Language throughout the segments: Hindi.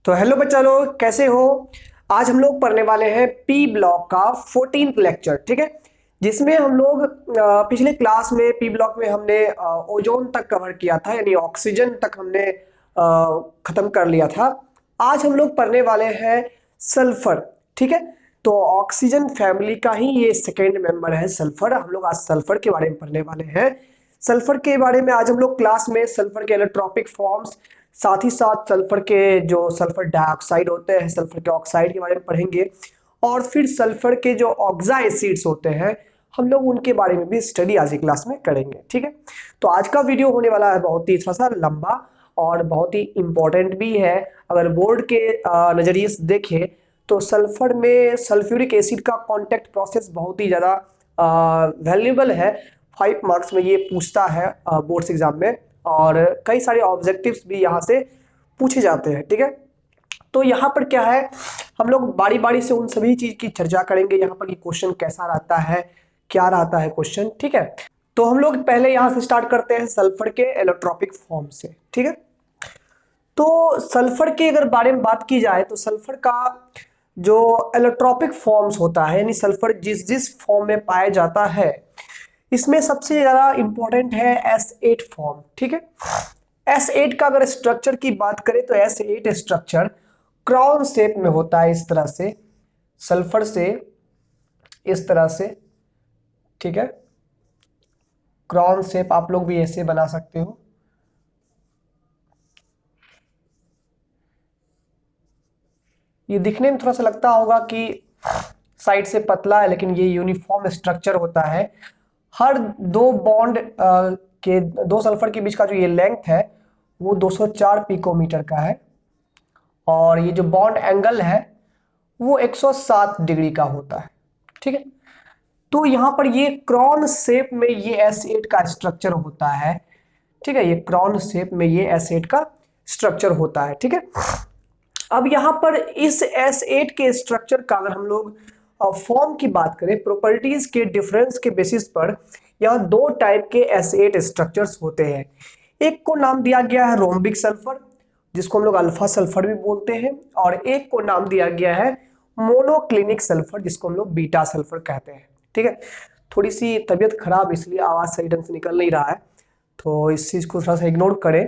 तो हेलो बच्चा लोग, कैसे हो। आज हम लोग पढ़ने वाले हैं पी ब्लॉक का 14th लेक्चर। ठीक है, जिसमें हम लोग पिछले क्लास में पी ब्लॉक में हमने ओजोन तक कवर किया था, यानी ऑक्सीजन तक हमने खत्म कर लिया था। आज हम लोग पढ़ने वाले हैं सल्फर। ठीक है, तो ऑक्सीजन फैमिली का ही ये सेकेंड मेंबर है सल्फर। हम लोग आज सल्फर के बारे में पढ़ने वाले हैं। सल्फर के बारे में आज हम लोग क्लास में सल्फर के इलेक्ट्रॉपिक फॉर्म्स, साथ ही साथ सल्फर के जो सल्फर डाइऑक्साइड होते हैं, सल्फर के ऑक्साइड के बारे में पढ़ेंगे। और फिर सल्फर के जो ऑक्सा एसिड्स होते हैं, हम लोग उनके बारे में भी स्टडी आज की क्लास में करेंगे। ठीक है, तो आज का वीडियो होने वाला है बहुत ही थोड़ा सा लंबा और बहुत ही इंपॉर्टेंट भी है। अगर बोर्ड के नजरिए से देखें तो सल्फर में सल्फ्यूरिक एसिड का कॉन्टैक्ट प्रोसेस बहुत ही ज़्यादा वैल्यूएबल है। 5 मार्क्स में ये पूछता है बोर्ड्स एग्जाम में, और कई सारे ऑब्जेक्टिव्स भी यहाँ से पूछे जाते हैं। ठीक है, तो यहाँ पर क्या है, हम लोग बारी बारी से उन सभी चीज की चर्चा करेंगे। यहाँ पर ये क्वेश्चन कैसा रहता है, क्या रहता है क्वेश्चन। ठीक है, तो हम लोग पहले यहाँ से स्टार्ट करते हैं सल्फर के इलेक्ट्रॉपिक फॉर्म से। ठीक है, तो सल्फर के अगर बारे में बात की जाए तो सल्फर का जो इलेक्ट्रॉपिक फॉर्म्स होता है, यानी सल्फर जिस जिस फॉर्म में पाया जाता है, इसमें सबसे ज्यादा इंपॉर्टेंट है S8 फॉर्म। ठीक है, S8 का अगर स्ट्रक्चर की बात करें तो S8 स्ट्रक्चर क्रॉन शेप में होता है, इस तरह से सल्फर से, इस तरह से। ठीक है, क्रॉन शेप आप लोग भी ऐसे बना सकते हो। ये दिखने में थोड़ा सा लगता होगा कि साइड से पतला है, लेकिन ये यूनिफॉर्म स्ट्रक्चर होता है। हर दो बॉन्ड के दो सल्फर के बीच का जो ये लेंथ है वो 204 पिकोमीटर का है, और ये जो बॉन्ड एंगल है वो 107 डिग्री का होता है। ठीक है, तो यहाँ पर ये क्रॉन शेप में ये S8 का स्ट्रक्चर होता है। ठीक है, ये क्रॉन शेप में ये S8 का स्ट्रक्चर होता है। ठीक है, अब यहाँ पर इस S8 के स्ट्रक्चर का अगर हम लोग फॉर्म की बात करें, प्रॉपर्टीज के डिफरेंस के बेसिस पर यहाँ दो टाइप के S8 स्ट्रक्चर्स होते हैं। एक को नाम दिया गया है रोम्बिक सल्फर, जिसको हम लोग अल्फा सल्फर भी बोलते हैं, और एक को नाम दिया गया है मोनोक्लिनिक सल्फर, जिसको हम लोग बीटा सल्फर कहते हैं। ठीक है, थोड़ी सी तबीयत खराब, इसलिए आवाज सही ढंग से निकल नहीं रहा है, तो इस चीज को थोड़ा सा इग्नोर करें।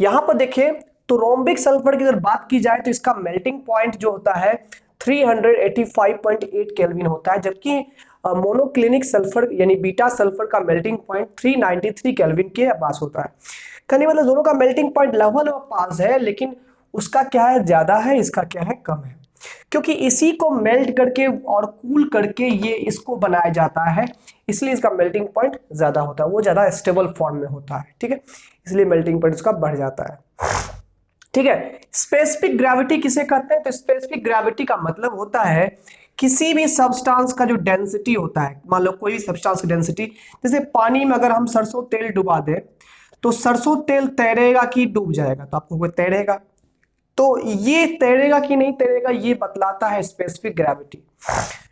यहां पर देखें तो रोम्बिक सल्फर की अगर बात की जाए तो इसका मेल्टिंग पॉइंट जो होता है 385.8 केल्विन होता है, जबकि मोनोक्लिनिक सल्फर यानी बीटा सल्फर का मेल्टिंग पॉइंट 393 केल्विन के पास होता है। कहने वाला दोनों का मेल्टिंग पॉइंट लगभग पास है, लेकिन उसका क्या है ज्यादा है, इसका क्या है कम है, क्योंकि इसी को मेल्ट करके और कूल करके ये इसको बनाया जाता है, इसलिए इसका मेल्टिंग पॉइंट ज्यादा होता है, वो ज्यादा स्टेबल फॉर्म में होता है। ठीक है, इसलिए मेल्टिंग पॉइंट उसका बढ़ जाता है। ठीक है, स्पेसिफिक ग्रेविटी किसे कहते हैं, तो स्पेसिफिक ग्रेविटी का मतलब होता है किसी भी सब्सटेंस का जो डेंसिटी होता है। मान लो कोई भी सब्सटेंस की डेंसिटी, जैसे पानी में अगर हम सरसों तेल डुबा दें तो सरसों तेल तैरेगा कि डूब जाएगा, तो आपको तैरेगा। तो ये तैरेगा कि नहीं तैरेगा ये बतलाता है स्पेसिफिक ग्रेविटी।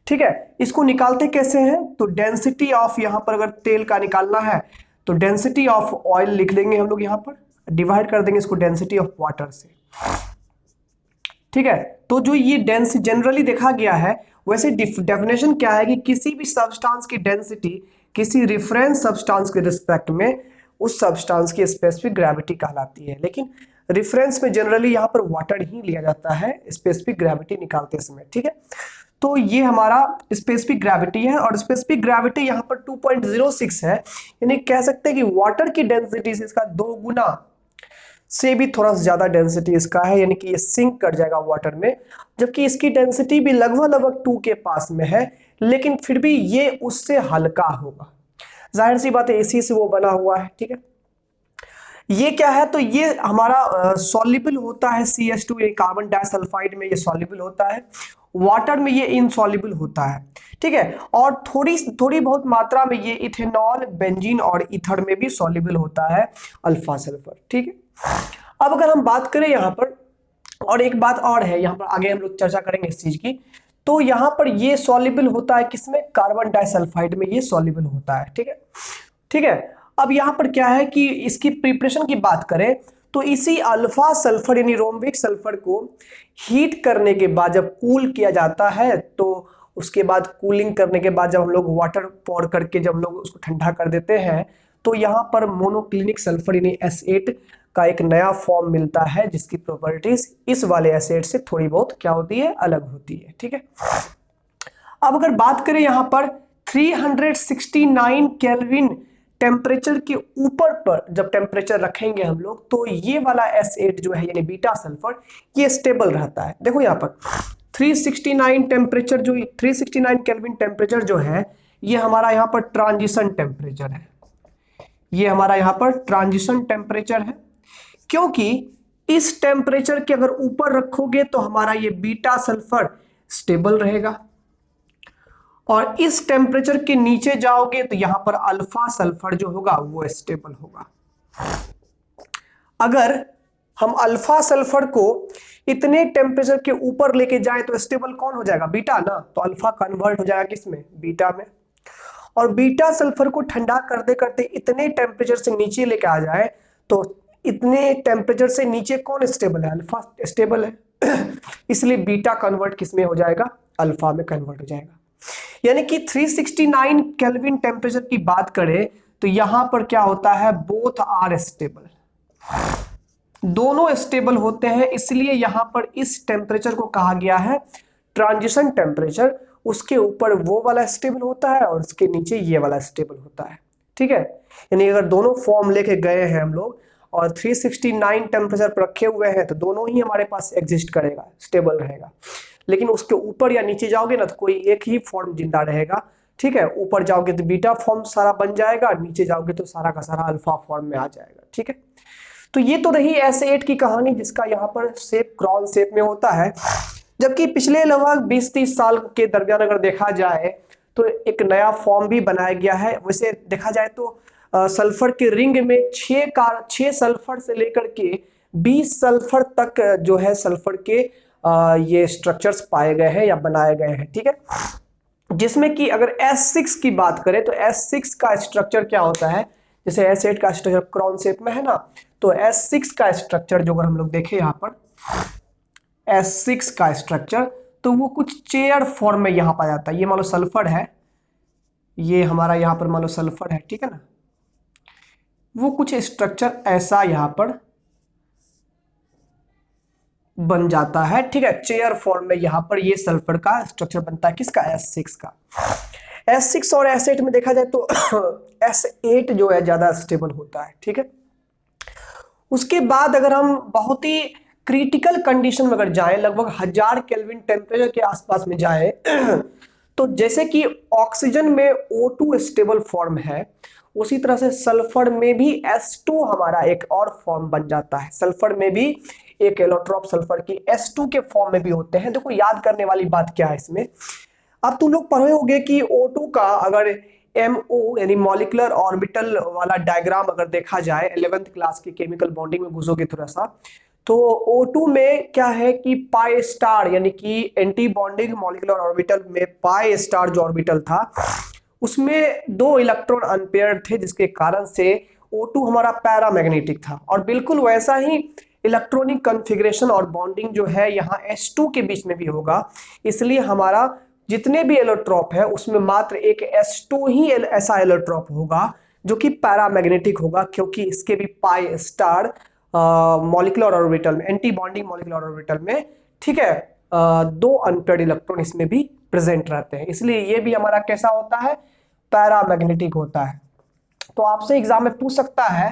ठीक है, इसको निकालते कैसे हैं, तो डेंसिटी ऑफ, यहां पर अगर तेल का निकालना है तो डेंसिटी ऑफ ऑयल लिख लेंगे हम लोग, यहां पर डिवाइड कर देंगे इसको डेंसिटी ऑफ वाटर से। ठीक है, तो जो ये डेंसिटी जनरली देखा गया है, वैसे डेफिनेशन क्या है कि किसी भी सब्सटेंस की डेंसिटी किसी रेफरेंस सब्सटेंस के रिस्पेक्ट में उस सब्सटेंस की स्पेसिफिक ग्रेविटी कहलाती है। लेकिन रेफरेंस में जनरली यहाँ पर वाटर ही लिया जाता है स्पेसिफिक ग्रेविटी निकालते समय। ठीक है, तो ये हमारा स्पेसिफिक ग्रेविटी है, और स्पेसिफिक ग्रेविटी यहाँ पर 2.06 है, यानी कह सकते हैं कि वाटर की डेंसिटी से इसका 2 गुना से भी थोड़ा सा ज्यादा डेंसिटी इसका है, यानी कि ये सिंक कर जाएगा वाटर में, जबकि इसकी डेंसिटी भी लगभग लगभग 2 के पास में है, लेकिन फिर भी ये उससे हल्का होगा। जाहिर सी बात है, इसी से वो बना हुआ है। ठीक है, ये क्या है, तो ये हमारा सॉल्युबल होता है CH2, ये कार्बन डाइसल्फाइड में ये सॉल्युबल होता है, वाटर में ये इनसॉल्युबल होता है। ठीक है, और थोड़ी थोड़ी बहुत मात्रा में ये इथेनॉल, बेंजीन और ईथर में भी सॉल्युबल होता है अल्फा सल्फर। ठीक है, अब अगर हम बात करें यहाँ पर, और एक बात और है यहाँ पर, आगे हम लोग चर्चा करेंगे इस चीज की, तो यहाँ पर ये सॉल्युबल होता है किसमें, कार्बन डाइसल्फाइड में ये सॉल्युबल होता है। ठीक है, ठीक है, अब यहाँ पर क्या है कि इसकी प्रिपरेशन की बात करें तो इसी अल्फा सल्फर यानी रोम्बिक सल्फर को हीट करने के बाद जब कूल किया जाता है, तो उसके बाद कूलिंग करने के बाद जब हम लोग वाटर पॉर करके जब लोग उसको ठंडा कर देते हैं, तो यहाँ पर मोनोक्लिनिक सल्फर यानी S8 का एक नया फॉर्म मिलता है, जिसकी प्रॉपर्टीज इस वाले एसिड से थोड़ी बहुत क्या होती है, अलग होती है। ठीक है, अब अगर बात करें यहाँ पर 369 केल्विन टेम्परेचर के ऊपर पर जब टेम्परेचर रखेंगे हम लोग, तो ये वाला S8 जो है यानी बीटा सल्फर ये स्टेबल रहता है। देखो यहाँ पर 369 टेम्परेचर जो 369 केल्विन टेम्परेचर जो है, ये हमारा यहाँ पर ट्रांजिशन टेम्परेचर है, ये हमारा यहाँ पर ट्रांजिशन टेम्परेचर है, क्योंकि इस टेम्परेचर के अगर ऊपर रखोगे तो हमारा ये बीटा सल्फर स्टेबल रहेगा, और इस टेम्परेचर के नीचे जाओगे तो यहां पर अल्फा सल्फर जो होगा वो स्टेबल होगा। अगर हम अल्फा सल्फर को इतने टेम्परेचर के ऊपर लेके जाए तो स्टेबल कौन हो जाएगा, बीटा ना, तो अल्फा कन्वर्ट हो जाएगा किसमें, बीटा में। और बीटा सल्फर को ठंडा करते करते इतने टेम्परेचर से नीचे लेके आ जाए तो इतने टेम्परेचर से नीचे कौन स्टेबल है, अल्फा स्टेबल है इसलिए बीटा कन्वर्ट किसमें हो जाएगा, अल्फा में कन्वर्ट हो जाएगा। यानी कि 369 केल्विन टेम्परेचर की बात करें तो यहां पर क्या होता है, बोथ आर स्टेबल, दोनों स्टेबल होते हैं, इसलिए यहां पर इस टेम्परेचर को कहा गया है ट्रांजिशन टेम्परेचर। उसके ऊपर वो वाला स्टेबल होता है और उसके नीचे ये वाला स्टेबल होता है। ठीक है, यानी अगर दोनों फॉर्म लेके गए हैं हम लोग और 369 टेम्परेचर पर रखे हुए हैं तो दोनों ही हमारे पास एग्जिस्ट करेगा, स्टेबल रहेगा। लेकिन उसके ऊपर या नीचे जाओगे ना तो कोई एक ही फॉर्म जिंदा रहेगा। ठीक है, ऊपर जाओगे तो बीटा फॉर्म सारा बन जाएगा, नीचे जाओगे तो सारा का सारा अल्फा फॉर्म में आ जाएगा। ठीक है, तो ये तो रही S8 की कहानी, जिसका यहाँ पर शेप क्रॉन शेप में होता है। जबकि पिछले लगभग 20-30 साल के दरमियान अगर देखा जाए तो एक नया फॉर्म भी बनाया गया है। वैसे देखा जाए तो सल्फर के रिंग में 6 सल्फर से लेकर के 20 सल्फर तक जो है सल्फर के ये स्ट्रक्चर्स पाए गए हैं या बनाए गए हैं। ठीक है, जिसमें कि अगर S6 की बात करें तो S6 का स्ट्रक्चर क्या होता है, जैसे S8 का स्ट्रक्चर क्रॉन शेप में है ना, तो S6 का स्ट्रक्चर जो अगर हम लोग देखें यहाँ पर S6 का स्ट्रक्चर, तो वो कुछ चेयर फॉर्म में यहाँ पाया जाता है। ये मान लो सल्फर है, ये हमारा यहाँ पर मान लो सल्फर है, ठीक है ना, वो कुछ स्ट्रक्चर ऐसा यहाँ पर बन जाता है। ठीक है, चेयर फॉर्म में यहाँ पर ये सल्फर का स्ट्रक्चर बनता है, किसका, S6 का। S6 और S8 में देखा जाए तो S8 जो है ज्यादा स्टेबल होता है। ठीक है, उसके बाद अगर हम बहुत ही क्रिटिकल कंडीशन में अगर जाए, लगभग 1000 केल्विन टेम्परेचर के आसपास में जाए तो जैसे कि ऑक्सीजन में O2 स्टेबल फॉर्म है, उसी तरह से सल्फर में भी S2 हमारा एक और फॉर्म बन जाता है। सल्फर में भी एक एलोट्रॉप सल्फर की S2 के फॉर्म में भी होते हैं। देखो याद करने वाली बात क्या है इसमें, अब तुम लोग पढ़े होगे कि O2 का अगर MO यानी मॉलिक्यूलर ऑर्बिटल वाला डायग्राम अगर देखा जाए 11th क्लास की केमिकल बॉन्डिंग में घुसोगे थोड़ा सा, तो O2 में क्या है कि पाई स्टार यानी कि एंटी बॉन्डिंग मॉलिक्यूलर ऑर्बिटल में पाई स्टार जो ऑर्बिटल था उसमें 2 इलेक्ट्रॉन अनपेयर्ड थे, जिसके कारण से O2 हमारा पैरामैग्नेटिक था। और बिल्कुल वैसा ही इलेक्ट्रॉनिक कॉन्फ़िगरेशन और बॉन्डिंग जो है यहाँ S2 के बीच में भी होगा, इसलिए हमारा जितने भी एलोट्रॉप है उसमें मात्र एक S2 ही ऐसा एलोट्रॉप होगा जो कि पैरामैग्नेटिक होगा, क्योंकि इसके भी पाई स्टार मॉलिक्यूलर ऑर्बिटल में, एंटी बॉन्डिंग मॉलिक्यूलर ऑर्बिटल में, ठीक है, 2 अनपेयर्ड इलेक्ट्रॉन इसमें भी प्रेजेंट रहते हैं, इसलिए ये भी हमारा कैसा होता है, पैरामैग्नेटिक होता है। तो आपसे एग्जाम में पूछ सकता है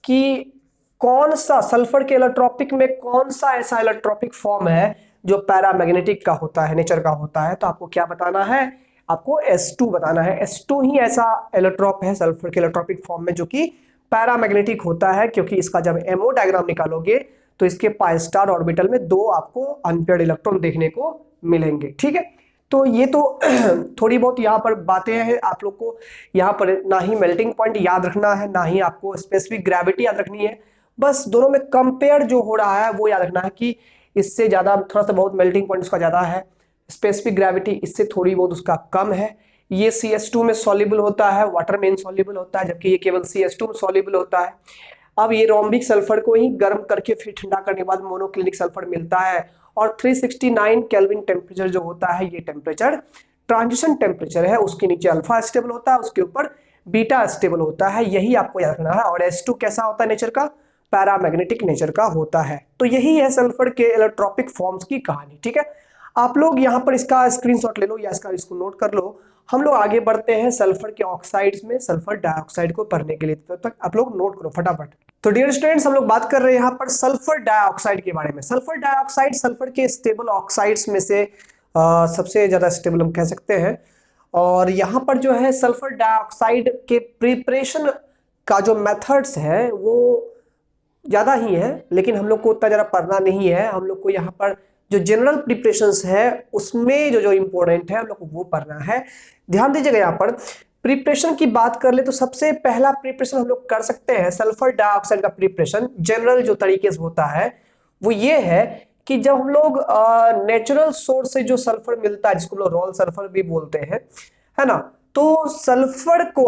कि कौन सा सल्फर के इलेक्ट्रोपिक में कौन सा ऐसा इलेक्ट्रोपिक फॉर्म है जो पैरामैग्नेटिक का होता है, नेचर का होता है, तो आपको क्या बताना है, आपको S2 बताना है। S2 ही ऐसा इलेक्ट्रोप है सल्फर के इलेक्ट्रोपिक फॉर्म में जो कि पैरामैग्नेटिक होता है, क्योंकि इसका जब MO डायग्राम निकालोगे तो इसके पाई स्टार ऑर्बिटल में 2 आपको अनपेयर्ड इलेक्ट्रॉन देखने को मिलेंगे। ठीक है, तो ये तो थोड़ी बहुत यहाँ पर बातें हैं, आप लोग को यहाँ पर ना ही मेल्टिंग पॉइंट याद रखना है ना ही आपको स्पेसिफिक ग्रेविटी याद रखनी है, बस दोनों में कंपेयर जो हो रहा है वो याद रखना है कि इससे ज्यादा थोड़ा सा बहुत मेल्टिंग पॉइंट उसका ज्यादा है, स्पेसिफिक ग्रेविटी इससे थोड़ी बहुत उसका कम है। ये CS2 में सॉल्युबल होता है, वाटर में इनसॉल्युबल होता है, जबकि ये केवल CS2 में सॉल्युबल होता है। अब ये रोम्बिक सल्फर को ही गर्म करके फिर ठंडा करने के बाद मोनोक्लिनिक सल्फर मिलता है। और 369 केल्विन टेम्परेचर जो होता है, ये टेम्परेचर ट्रांजिशन टेम्परेचर है, उसके नीचे अल्फा स्टेबल होता है, उसके ऊपर बीटा स्टेबल होता है, यही आपको याद रखना है। और H2 कैसा होता है नेचर का, पैरामैग्नेटिक नेचर का होता है। तो यही है सल्फर के इलेक्ट्रोपिक फॉर्म्स की कहानी। ठीक है, आप लोग यहाँ पर इसका स्क्रीनशॉट ले लो या इसको नोट कर लो। हम लोग आगे बढ़ते हैं सल्फर के ऑक्साइड्स में सल्फर डाइऑक्साइड को पढ़ने के लिए, तब तक आप लोग नोट करो फटाफट। तो डियर स्टूडेंट्स, हम लोग बात कर रहे हैं यहाँ पर सल्फर डाइऑक्साइड के बारे में। सल्फर डाइऑक्साइड सल्फर के स्टेबल ऑक्साइड्स में से सबसे ज्यादा स्टेबल हम कह सकते हैं। और यहाँ पर जो है सल्फर डाइऑक्साइड के प्रिपरेशन का जो मेथड्स है वो ज्यादा ही है, लेकिन हम लोग को उतना ज्यादा पढ़ना नहीं है। हम लोग को यहाँ पर जो जनरल प्रिपरेशंस है उसमें जो इम्पोर्टेंट है हम लोग को वो पढ़ना है। ध्यान दीजिएगा, यहाँ पर प्रिपरेशन की बात कर ले तो सबसे पहला प्रिपरेशन हम लोग कर सकते हैं सल्फर डाइऑक्साइड का प्रिपरेशन। जनरल जो तरीके से होता है वो ये है कि जब हम लोग नेचुरल सोर्स से जो सल्फर मिलता है, जिसको हम लोग रॉल सल्फर भी बोलते हैं, है ना, तो सल्फर को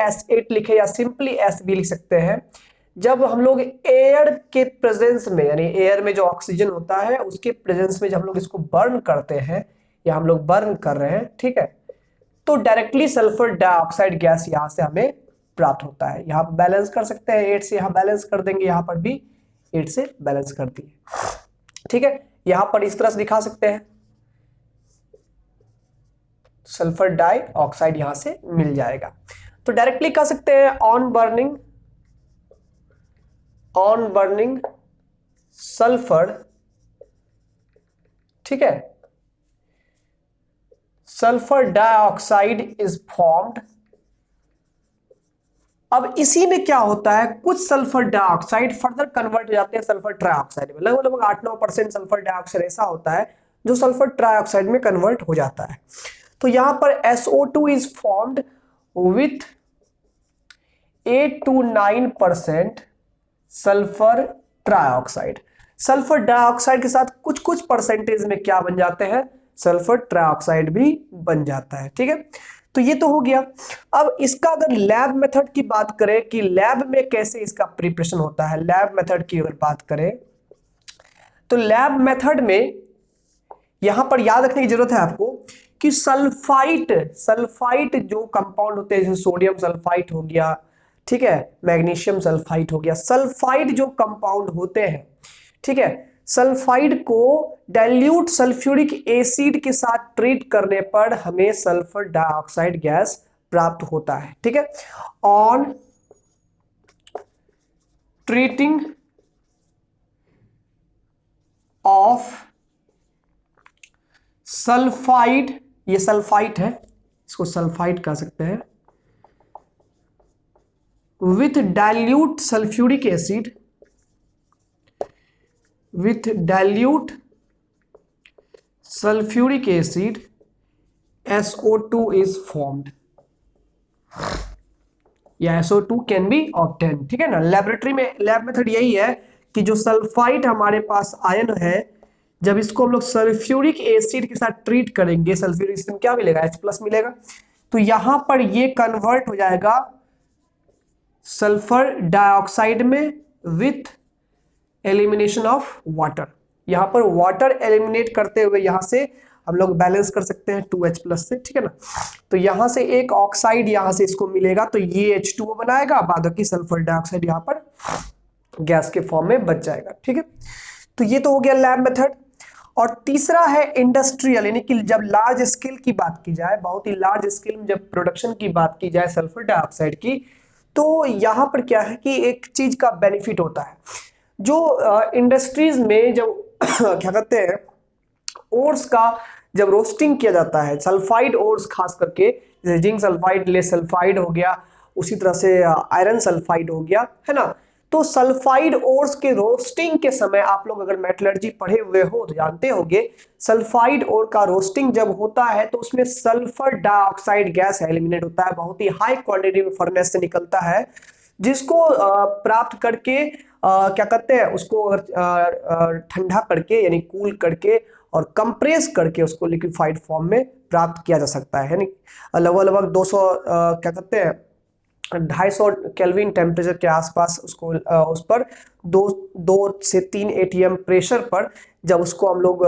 S8 लिखे या सिंपली S भी लिख सकते हैं। जब हम लोग एयर के प्रेजेंस में, यानी एयर में जो ऑक्सीजन होता है उसके प्रेजेंस में जब हम लोग इसको बर्न करते हैं या हम लोग बर्न कर रहे हैं, ठीक है, तो डायरेक्टली सल्फर डाइऑक्साइड गैस यहां से हमें प्राप्त होता है। यहां पर बैलेंस कर सकते हैं, 8 से यहां बैलेंस कर देंगे, यहां पर भी 8 से बैलेंस कर दिए। ठीक है, यहां पर इस तरह से दिखा सकते हैं, सल्फर डाइऑक्साइड यहां से मिल जाएगा। तो डायरेक्टली कह सकते हैं ऑन बर्निंग सल्फर, ठीक है, सल्फर डाइऑक्साइड इज फॉर्म्ड। अब इसी में क्या होता है, कुछ सल्फर डाइऑक्साइड फर्दर कन्वर्ट हो जाते हैं सल्फर ट्राइऑक्साइड में। लगभग 8-9% सल्फर डाइऑक्साइड ऐसा होता है जो सल्फर ट्राइऑक्साइड में कन्वर्ट हो जाता है। तो यहां पर SO2 is formed with 8 to 9% sulphur trioxide. Sulphur dioxide के साथ कुछ कुछ परसेंटेज में क्या बन जाते हैं, सल्फर ट्राइऑक्साइड भी बन जाता है। ठीक है, तो ये तो हो गया। अब इसका अगर लैब मेथड की बात करें कि लैब में कैसे इसका प्रिपरेशन होता है, लैब मेथड की अगर बात करें तो लैब मेथड में यहां पर याद रखने की जरूरत है आपको कि सल्फाइट जो कंपाउंड होते हैं, जैसे सोडियम सल्फाइट हो गया, ठीक है, मैग्नीशियम सल्फाइट हो गया, सल्फाइड जो कंपाउंड होते हैं, ठीक है, सल्फाइड को डाइल्यूट सल्फ्यूरिक एसिड के साथ ट्रीट करने पर हमें सल्फर डाइऑक्साइड गैस प्राप्त होता है। ठीक है, ऑन ट्रीटिंग ऑफ सल्फाइड, ये सल्फाइट है, इसको सल्फाइड कह सकते हैं, with dilute sulfuric acid, SO2 is formed या SO2 कैन बी ऑब्टेन। ठीक है ना, लेबोरेटरी में लैब मेथड यही है कि जो सल्फाइड हमारे पास आयन है, जब इसको हम लोग सल्फ्यूरिक एसिड के साथ ट्रीट करेंगे, सल्फ्यूरिक एसिड में क्या मिलेगा, H+ मिलेगा, तो यहां पर ये कन्वर्ट हो जाएगा सल्फर डाइऑक्साइड में विथ एलिमिनेशन ऑफ वाटर। यहां पर वाटर एलिमिनेट करते हुए यहां से हम लोग बैलेंस कर सकते हैं 2H+ से। ठीक है ना, तो यहां से एक ऑक्साइड यहां से इसको मिलेगा, तो ये H2O बनाएगा, बाद बाकी सल्फर डाइऑक्साइड यहां पर गैस के फॉर्म में बच जाएगा। ठीक है, तो ये तो हो गया लैब मेथड। और तीसरा है इंडस्ट्रियल, यानी कि जब लार्ज स्केल की बात की जाए, बहुत ही लार्ज स्केल में जब प्रोडक्शन की बात की जाए सल्फर डाइऑक्साइड की, तो यहां पर क्या है कि एक चीज का बेनिफिट होता है, जो इंडस्ट्रीज में जब क्या कहते हैं ओर्स का जब रोस्टिंग किया जाता है, सल्फाइड ओर्स खास करके, जैसे जिंक सल्फाइड, लेड सल्फाइड हो गया, उसी तरह से आयरन सल्फाइड हो गया, है ना, तो सल्फाइड ओर्स के रोस्टिंग के समय आप लोग अगर मेटलर्जी पढ़े हुए हो तो जानते होंगे, सल्फाइड ओर का रोस्टिंग जब होता है तो उसमें सल्फर डाइऑक्साइड गैस एलिमिनेट होता है, बहुत ही हाई क्वांटिटी में फर्नेस से निकलता है, जिसको प्राप्त करके क्या कहते हैं उसको ठंडा करके यानी कूल करके और कंप्रेस करके उसको लिक्विफाइड फॉर्म में प्राप्त किया जा सकता है। यानी लगभग 200 क्या कहते हैं 250 केल्विन टेम्परेचर के आसपास उसको उस पर 2 से 3 एटीएम प्रेशर पर जब उसको हम लोग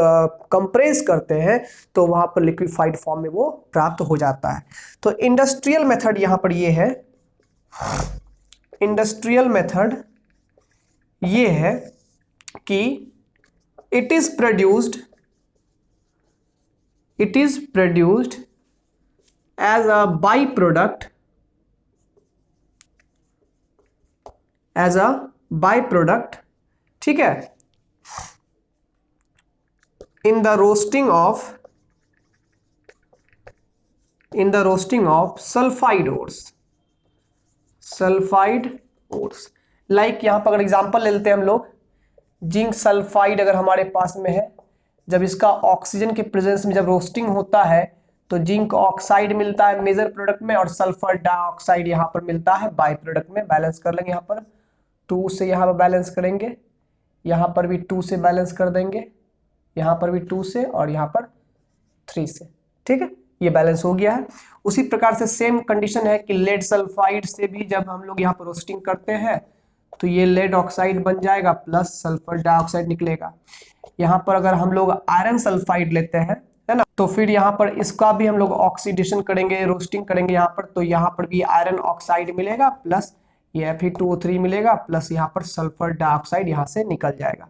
कंप्रेस करते हैं तो वहां पर लिक्विफाइड फॉर्म में वो प्राप्त हो जाता है। तो इंडस्ट्रियल मेथड यहां पर ये है, इंडस्ट्रियल मेथड ये है कि it is produced as a by product ठीक है, in the roasting of sulphide ores. Like यहां पर अगर एग्जांपल ले लेते हैं हम लोग, जिंक सल्फाइड अगर हमारे पास में है, जब इसका ऑक्सीजन के प्रेजेंस में जब रोस्टिंग होता है तो जिंक ऑक्साइड मिलता है मेजर प्रोडक्ट में और सल्फर डाइऑक्साइड यहां पर मिलता है बाई प्रोडक्ट में। बैलेंस कर लेंगे, यहां पर 2 से यहां पर बैलेंस करेंगे, यहां पर भी 2 से बैलेंस कर देंगे, यहां पर भी 2 से और यहां पर 3 से। ठीक है, ये बैलेंस हो गया है। उसी प्रकार से सेम कंडीशन है कि लेड सल्फाइड से भी जब हम लोग यहाँ पर रोस्टिंग करते हैं तो ये लेड ऑक्साइड बन जाएगा प्लस सल्फर डाइऑक्साइड निकलेगा। यहाँ पर अगर हम लोग आयरन सल्फाइड लेते हैं, है ना, तो फिर यहाँ पर इसका भी हम लोग ऑक्सीडेशन करेंगे, रोस्टिंग करेंगे यहाँ पर, तो यहाँ पर भी आयरन ऑक्साइड मिलेगा प्लस ये Fe2O3 मिलेगा प्लस यहाँ पर सल्फर डाइऑक्साइड यहाँ से निकल जाएगा।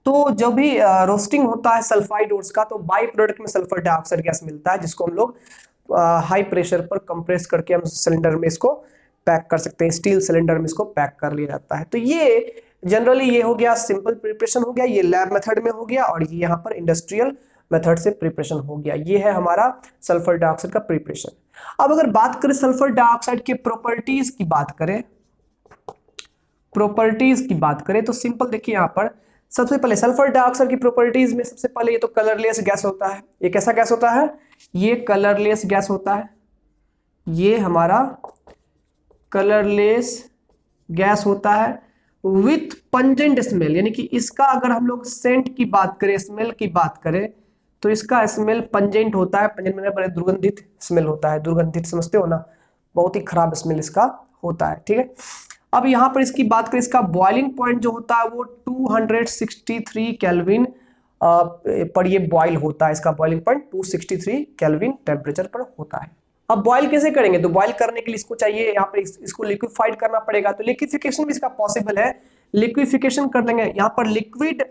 तो जब भी रोस्टिंग होता है सल्फाइड ओर्स का तो बाई प्रोडक्ट में सल्फर डाइऑक्साइड गैस मिलता है, जिसको हम लोग हाई प्रेशर पर कंप्रेस करके हम सिलेंडर में इसको पैक कर सकते हैं, स्टील सिलेंडर में इसको पैक कर लिया जाता है। तो ये जनरली ये हो गया सिंपल प्रिपरेशन हो गया, ये लैब मेथड में हो गया, और ये यहाँ पर इंडस्ट्रियल मेथड से प्रिपरेशन हो गया। ये है हमारा सल्फर डाइऑक्साइड का प्रिपरेशन। अब अगर बात करें सल्फर डाइऑक्साइड के प्रॉपर्टीज की बात करें, तो सिंपल देखिए यहाँ पर सबसे पहले सल्फर डाइऑक्साइड की प्रॉपर्टीज में सबसे पहले ये तो कलरलेस गैस होता है। ये कैसा गैस होता है? ये कलरलेस गैस होता है, ये हमारा कलरलेस गैस होता है विथ पंजेंट स्मेल, यानी कि इसका अगर हम लोग सेंट की बात करें, स्मेल की बात करें, तो इसका स्मेल पंजेंट होता है। पंजेंट मतलब बड़े दुर्गंधित स्मेल होता है, दुर्गंधित समझते हो ना, बहुत ही खराब स्मेल इसका होता है। ठीक है, अब यहां पर इसकी बात करें, इसका बॉइलिंग पॉइंट जो होता है वो 263 केल्विन पर ये बॉइल होता है। इसका बॉइलिंग पॉइंट 263 केल्विन टेम्परेचर पर होता है। अब बॉइल कैसे करेंगे? तो बॉइल करने के लिए इसको चाहिए यहाँ पर इसको लिक्विफाइड करना पड़ेगा, तो लिक्विफिकेशन भी इसका पॉसिबल है। लिक्विफिकेशन कर लेंगे, यहाँ पर लिक्विड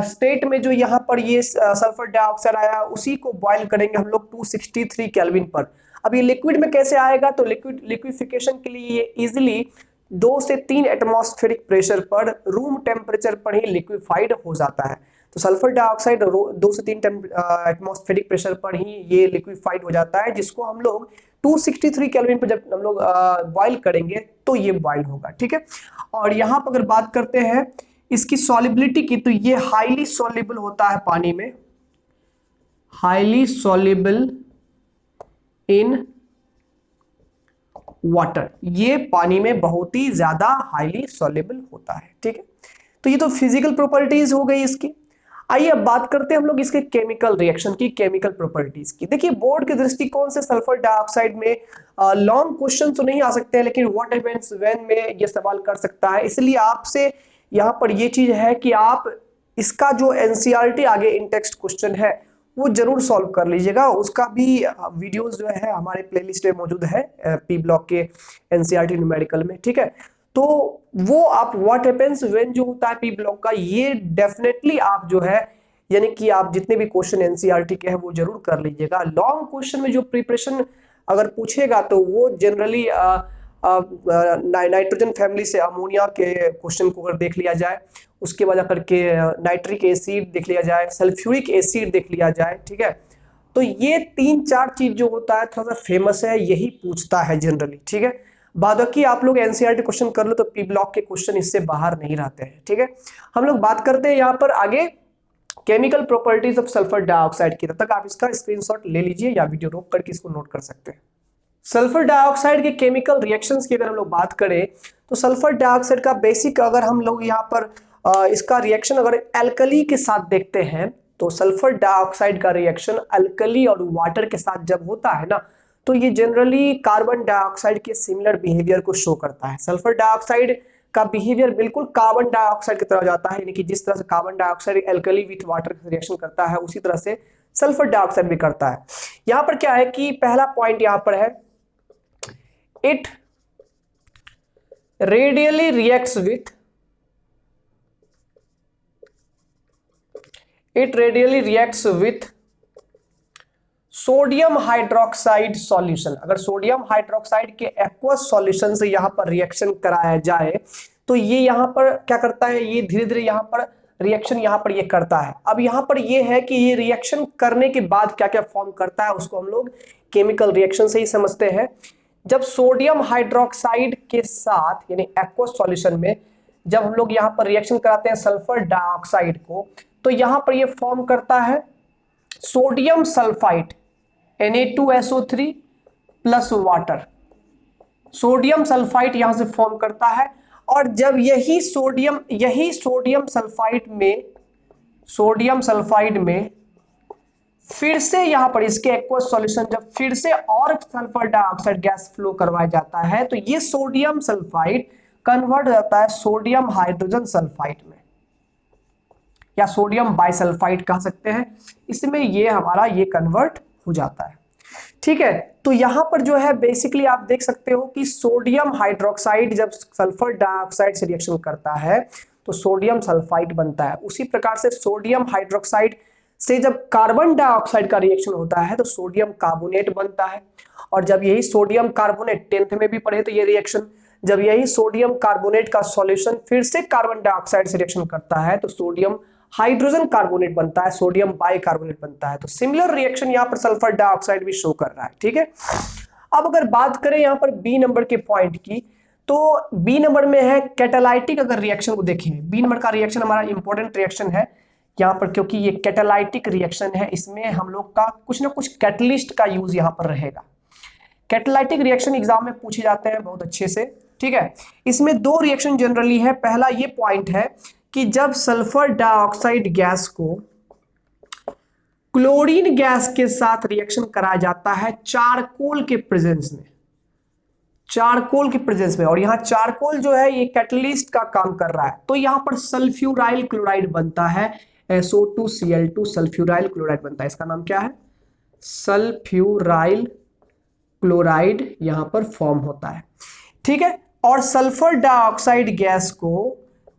स्टेट में जो यहाँ पर ये सल्फर डाइऑक्साइड आया उसी को बॉइल करेंगे हम लोग 263 केल्विन पर। अब ये लिक्विड में कैसे आएगा? तो लिक्विफिकेशन के लिए ये इजिली 2 से 3 एटमॉस्फेरिक प्रेशर पर रूम टेम्परेचर पर ही लिक्विफाइड हो जाता है। तो सल्फर डाइऑक्साइड 2 से 3 एटमॉस्फेरिक प्रेशर पर ही ये लिक्विफाइड हो जाता है, जिसको हम लोग 263 केल्विन पर जब हम लोग बॉइल करेंगे तो ये बॉइल होगा। ठीक है, और यहाँ पर अगर बात करते हैं इसकी सॉलिबिलिटी की, तो ये हाईली सॉल्युबल होता है पानी में, हाईली सॉल्युबल इन वाटर, ये पानी में बहुत ही ज्यादा हाईली सॉल्युबल होता है। ठीक है, तो ये तो फिजिकल प्रॉपर्टीज हो गई इसकी। आइए अब बात करते हैं हम लोग इसके केमिकल रिएक्शन की, केमिकल प्रॉपर्टीज की। देखिए बोर्ड के दृष्टिकोण से सल्फर डाइऑक्साइड में लॉन्ग क्वेश्चन तो नहीं आ सकते हैं, लेकिन व्हाट हैपेंस व्हेन में ये सवाल कर सकता है। इसलिए आपसे यहाँ पर ये चीज है कि आप इसका जो एनसीईआरटी आगे इन टेक्स्ट क्वेश्चन है वो जरूर सॉल्व कर लीजिएगा। उसका भी वीडियोस जो है हमारे प्लेलिस्ट में मौजूद है पी ब्लॉक के एनसीईआरटी न्यूमेरिकल में। ठीक है, तो वो आप व्हाट हैपेंस व्हेन जो होता है पी ब्लॉक का, ये डेफिनेटली आप जो है यानी कि आप जितने भी क्वेश्चन एनसीईआरटी के हैं वो जरूर कर लीजिएगा। लॉन्ग क्वेश्चन में जो प्रिपरेशन अगर पूछेगा तो वो जनरली नाइट्रोजन फैमिली से अमोनिया के क्वेश्चन को अगर देख लिया जाए, उसके बाद करके नाइट्रिक एसिड देख लिया जाए, सल्फ्यूरिक एसिड देख लिया जाए। ठीक है, तो ये 3-4 चीज जो होता है थोड़ा सा फेमस है, यही पूछता है जनरली। ठीक है, बाकी आप लोग एनसीईआरटी क्वेश्चन कर लो तो पी ब्लॉक के क्वेश्चन इससे बाहर नहीं रहते हैं। ठीक है, हम लोग बात करते हैं यहाँ पर आगे chemical properties of sulphur dioxide की। तब तक आप इसका स्क्रीनशॉट ले लीजिए या वीडियो रोक करके इसको नोट कर सकते हैं। सल्फर डाइऑक्साइड के केमिकल रिएक्शंस की अगर हम लोग बात करें तो सल्फर डाइऑक्साइड का बेसिक अगर हम लोग यहाँ पर इसका रिएक्शन अगर एल्कली के साथ देखते हैं तो सल्फर डाइऑक्साइड का रिएक्शन अल्कली और वाटर के साथ जब होता है ना तो ये जनरली कार्बन डाइऑक्साइड के सिमिलर बिहेवियर को शो करता है। सल्फर डाइऑक्साइड का बिहेवियर बिल्कुल कार्बन डाइऑक्साइड की तरह जाता है, यानी कि जिस तरह से carbon dioxide alkali with water reaction करता है उसी तरह से सल्फर डाइऑक्साइड भी करता है। यहां पर क्या है कि पहला पॉइंट यहां पर है, it radially reacts with sodium hydroxide solution. अगर सोडियम हाइड्रोक्साइड के एक्वस सॉल्यूशन से यहां पर रिएक्शन कराया जाए तो ये यहां पर क्या करता है, ये धीरे धीरे यहां पर रिएक्शन यहां पर ये करता है। अब यहां पर ये है कि ये रिएक्शन करने के बाद क्या क्या फॉर्म करता है उसको हम लोग केमिकल रिएक्शन से ही समझते हैं। जब सोडियम हाइड्रोक्साइड के साथ यानी एक्वस सॉल्यूशन में जब हम लोग यहां पर रिएक्शन कराते हैं सल्फर डाइऑक्साइड को, तो यहां पर ये फॉर्म करता है sodium sulphide Na2SO3 plus water. Sodium sulphide यहां से फॉर्म करता है और जब यही सोडियम सल्फाइड में फिर से यहां पर इसके एक्वस सॉल्यूशन जब फिर से और सल्फर डाइऑक्साइड गैस फ्लो करवाया जाता है तो ये सोडियम सल्फाइड कन्वर्ट हो जाता है सोडियम हाइड्रोजन सल्फाइड में, या सोडियम बाइसल्फाइड कह सकते हैं। इसमें ये हमारा ये कन्वर्ट हो जाता है। ठीक है, तो यहां पर जो है बेसिकली आप देख सकते हो कि सोडियम हाइड्रोक्साइड जब सल्फर डाइऑक्साइड से रिएक्शन करता है तो सोडियम सल्फाइड बनता है। उसी प्रकार से सोडियम हाइड्रोक्साइड से जब कार्बन डाइऑक्साइड का रिएक्शन होता है तो सोडियम कार्बोनेट बनता है। और जब यही सोडियम कार्बोनेट 10th में भी पढ़े तो ये रिएक्शन, जब यही सोडियम कार्बोनेट का सॉल्यूशन फिर से कार्बन डाइऑक्साइड से रिएक्शन करता है तो सोडियम हाइड्रोजन कार्बोनेट बनता है, सोडियम बाइकार्बोनेट बनता है। तो सिमिलर रिएक्शन यहां पर सल्फर डाइऑक्साइड भी शो कर रहा है। ठीक है, अब अगर बात करें यहां पर बी नंबर के पॉइंट की, तो बी नंबर में है कैटालाइटिक। अगर रिएक्शन को देखें, बी नंबर का रिएक्शन हमारा इंपॉर्टेंट रिएक्शन है यहां पर, क्योंकि ये कैटालाइटिक रिएक्शन है। इसमें हम लोग का कुछ ना कुछ कैटलिस्ट का यूज यहां पर रहेगा। कैटालाइटिक रिएक्शन एग्जाम में पूछे जाते हैं बहुत अच्छे से। ठीक है, इसमें दो रिएक्शन जनरली है। पहला ये पॉइंट है कि जब सल्फर डाइऑक्साइड गैस को क्लोरीन गैस के साथ रिएक्शन कराया जाता है चारकोल के प्रेजेंस में, और यहां चारकोल जो है ये कैटलिस्ट का काम कर रहा है, तो यहां पर सल्फ्यूराइल क्लोराइड बनता है, SO2Cl2 सल्फ्यूराइल क्लोराइड बनता है। इसका नाम क्या है, सल्फ्यूराइल क्लोराइड यहां पर फॉर्म होता है। ठीक है, और सल्फर डाइऑक्साइड गैस को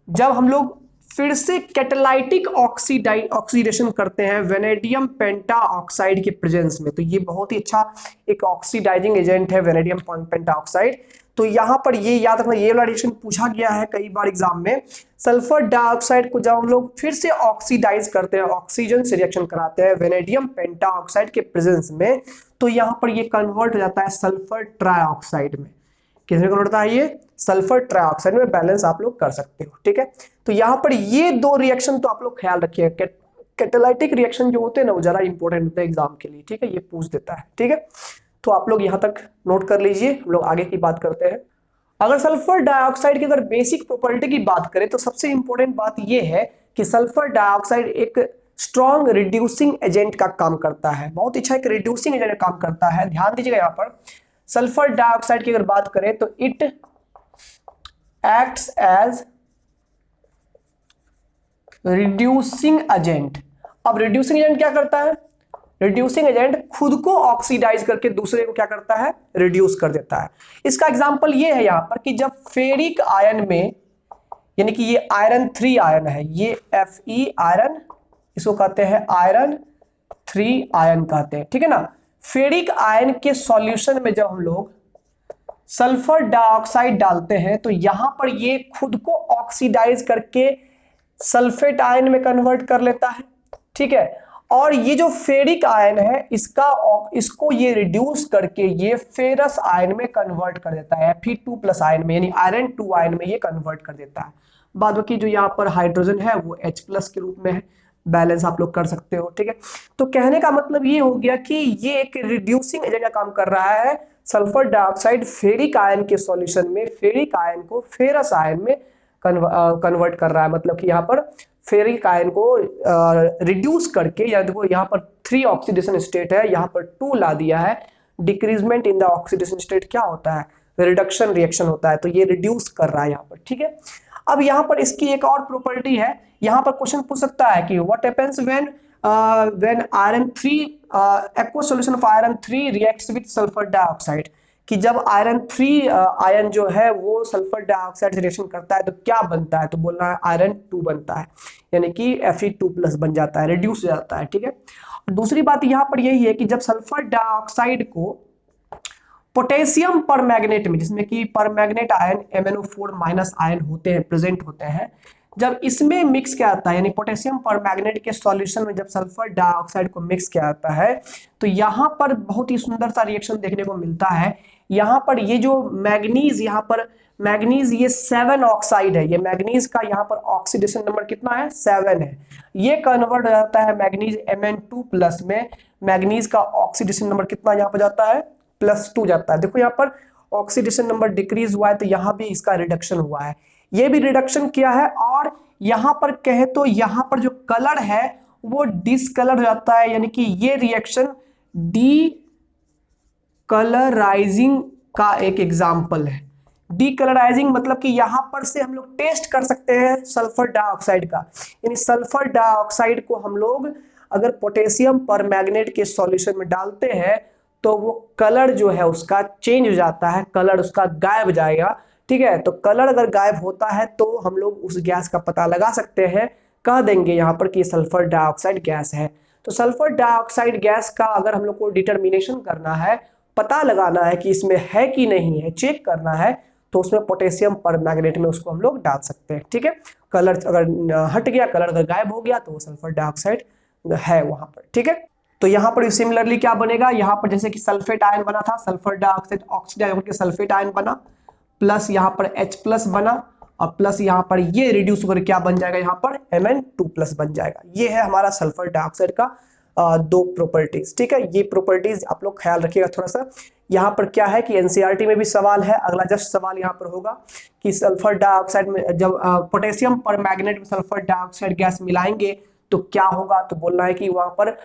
जब हम लोग फिर से कैटालाइटिक ऑक्सीडेशन करते हैं वेनेडियम पेंटाऑक्साइड के प्रेजेंस में, तो ये बहुत ही अच्छा एक ऑक्सीडाइजिंग एजेंट है वेनेडियम पेंटाऑक्साइड। तो यहां पर ये याद रखना, ये वाला रिएक्शन पूछा गया है कई बार एग्जाम में। सल्फर डाइऑक्साइड को जब हम लोग फिर से ऑक्सीडाइज करते हैं, ऑक्सीजन से रिएक्शन कराते हैं वेनेडियम पेंटाऑक्साइड के प्रेजेंस में, तो यहां पर ये कन्वर्ट हो जाता है सल्फर ट्राइऑक्साइड में। किसमें कन्वर्ट होता है, ये सल्फर ट्राइऑक्साइड में। बैलेंस आप लोग कर सकते हो। ठीक है, तो यहां पर ये दो रिएक्शन तो आप लोग ख्याल रखिएगा। कैटालाइटिक रिएक्शन जो होते हैं ना वो ज्यादा इंपॉर्टेंट होते हैं एग्जाम के लिए। ठीक है, ये पूछ देता है। ठीक है, तो आप लोग यहां तक नोट कर लीजिए, हम लोग आगे की बात करते हैं। अगर सल्फर डाइऑक्साइड की अगर बेसिक प्रॉपर्टी की बात करें तो सबसे इंपॉर्टेंट बात यह है कि सल्फर डाइऑक्साइड एक स्ट्रॉन्ग रिड्यूसिंग एजेंट का काम करता है। बहुत अच्छा एक रिड्यूसिंग एजेंट का काम करता है। ध्यान दीजिएगा, यहाँ पर सल्फर डाइऑक्साइड की अगर बात करें तो it acts as reducing agent. अब रिड्यूसिंग एजेंट क्या करता है, रिड्यूसिंग एजेंट खुद को ऑक्सीडाइज करके दूसरे को क्या करता है, रिड्यूस कर देता है। इसका एग्जांपल ये है यहाँ पर कि जब फेरिक आयन में, यानी कि ये आयरन 3 आयन है, ये Fe आयरन, इसको कहते हैं आयरन 3 आयन कहते हैं। ठीक है ना, फेरिक आयन के सॉल्यूशन में जब हम लोग सल्फर डाइऑक्साइड डालते हैं तो यहां पर ये खुद को ऑक्सीडाइज करके सल्फेट आयन में कन्वर्ट कर लेता है। ठीक है, और ये जो फेरिक आयन है इसको ये रिड्यूस करके ये फेरस आयन में कन्वर्ट कर देता है, Fe2+ आयन में, यानी आयरन 2 आयन में ये कन्वर्ट कर देता है। बाद बाकी जो यहाँ पर हाइड्रोजन है वो H+ के रूप में है। बैलेंस आप लोग कर सकते हो। ठीक है, तो कहने का मतलब ये हो गया कि ये एक रिड्यूसिंग एजेंट का काम कर रहा है। सल्फर डाइऑक्साइड फेरिक आयन के सॉल्यूशन में फेरिक आयन को फेरस आयन में कन्वर्ट कर रहा है। मतलब कि यहाँ पर फेरिक आयन को रिड्यूस करके, या देखो यहाँ पर 3 ऑक्सीडेशन स्टेट है, यहाँ पर 2 ला दिया है, decreasement in the oxidation state क्या होता है, रिडक्शन रिएक्शन होता है, तो ये रिड्यूस कर रहा है यहाँ पर, ठीक है। अब यहाँ पर इसकी एक और प्रॉपर्टी है, यहाँ पर क्वेश्चन पूछ सकता है कि what happens when iron 3 aqueous solution of iron 3 reacts with sulfur dioxide, कि जब आयरन 3 आयन जो है वो सल्फर डाइऑक्साइड से रिएक्शन करता है तो क्या बनता है, तो बोलना है आयरन 2 बनता है, यानी कि Fe2+ बन जाता है, रिड्यूस हो जाता है, ठीक है। दूसरी बात यहाँ पर यही है कि जब सल्फर डाइऑक्साइड को पोटेशियम परमैंगनेट में, जिसमें कि परमैंगनेट आयन MnO4- आयन होते हैं, प्रेजेंट होते हैं, जब इसमें मिक्स किया जाता है, यानी पोटेशियम परमैंगनेट के सॉल्यूशन में जब सल्फर डाइऑक्साइड को मिक्स किया जाता है, तो यहाँ पर बहुत ही सुंदर सा रिएक्शन देखने को मिलता है। यहाँ पर ये जो मैग्नीज, यहाँ पर मैग्नीज ये 7 ऑक्साइड है, ये मैग्नीज का यहाँ पर ऑक्सीडेशन नंबर कितना है, 7 है। ये कन्वर्ट हो जाता है मैग्नीज Mn2+ में, मैग्नीज का ऑक्सीडेशन नंबर कितना यहाँ पर जाता है, +2 जाता है। देखो यहाँ पर ऑक्सीडेशन नंबर डिक्रीज हुआ है, तो यहाँ भी इसका रिडक्शन हुआ है, ये भी रिडक्शन किया है। और यहाँ पर कहे तो यहाँ पर जो कलर है वो डिसकलर हो जाता है, यानी कि ये रिएक्शन डीकलराइजिंग का एक एग्जाम्पल है। डीकलराइजिंग मतलब कि यहां पर से हम लोग टेस्ट कर सकते हैं सल्फर डाइऑक्साइड का, यानी सल्फर डाइऑक्साइड को हम लोग अगर पोटेशियम परमैंगनेट के सॉल्यूशन में डालते हैं तो वो कलर जो है उसका चेंज हो जाता है, कलर उसका गायब हो जाएगा, ठीक है। तो कलर अगर गायब होता है तो हम लोग उस गैस का पता लगा सकते हैं, कह देंगे यहाँ पर कि सल्फर डाइऑक्साइड गैस है। तो सल्फर डाइऑक्साइड गैस का अगर हम लोग को डिटर्मिनेशन करना है, पता लगाना है कि इसमें है कि नहीं है, चेक करना है, तो उसमें पोटेशियम परमैंगनेट में उसको हम लोग डाल सकते हैं, ठीक है। कलर अगर हट गया, कलर अगर गायब हो गया, तो वो सल्फर डाइऑक्साइड है वहां पर, ठीक है। तो यहाँ पर सिमिलरली क्या बनेगा, यहाँ पर जैसे कि सल्फेट आयन बना था, सल्फर डाइऑक्साइड ऑक्सीडाइज होकर सल्फेट आयन बना, प्लस यहाँ पर H+ बना, और प्लस यहाँ पर ये रिड्यूस होकर क्या बन जाएगा, यहाँ पर Mn2+ बन जाएगा। ये है हमारा सल्फर डाइऑक्साइड का दो प्रॉपर्टीज, ठीक है। ये प्रॉपर्टीज आप लोग ख्याल रखिएगा थोड़ा सा। यहाँ पर क्या है कि एनसीईआरटी में भी सवाल है, अगला जस्ट सवाल यहाँ पर होगा कि सल्फर डाइऑक्साइड में जब पोटेशियम परमैंगनेट में सल्फर डाइऑक्साइड गैस मिलाएंगे तो क्या होगा, तो बोलना है कि वहां पर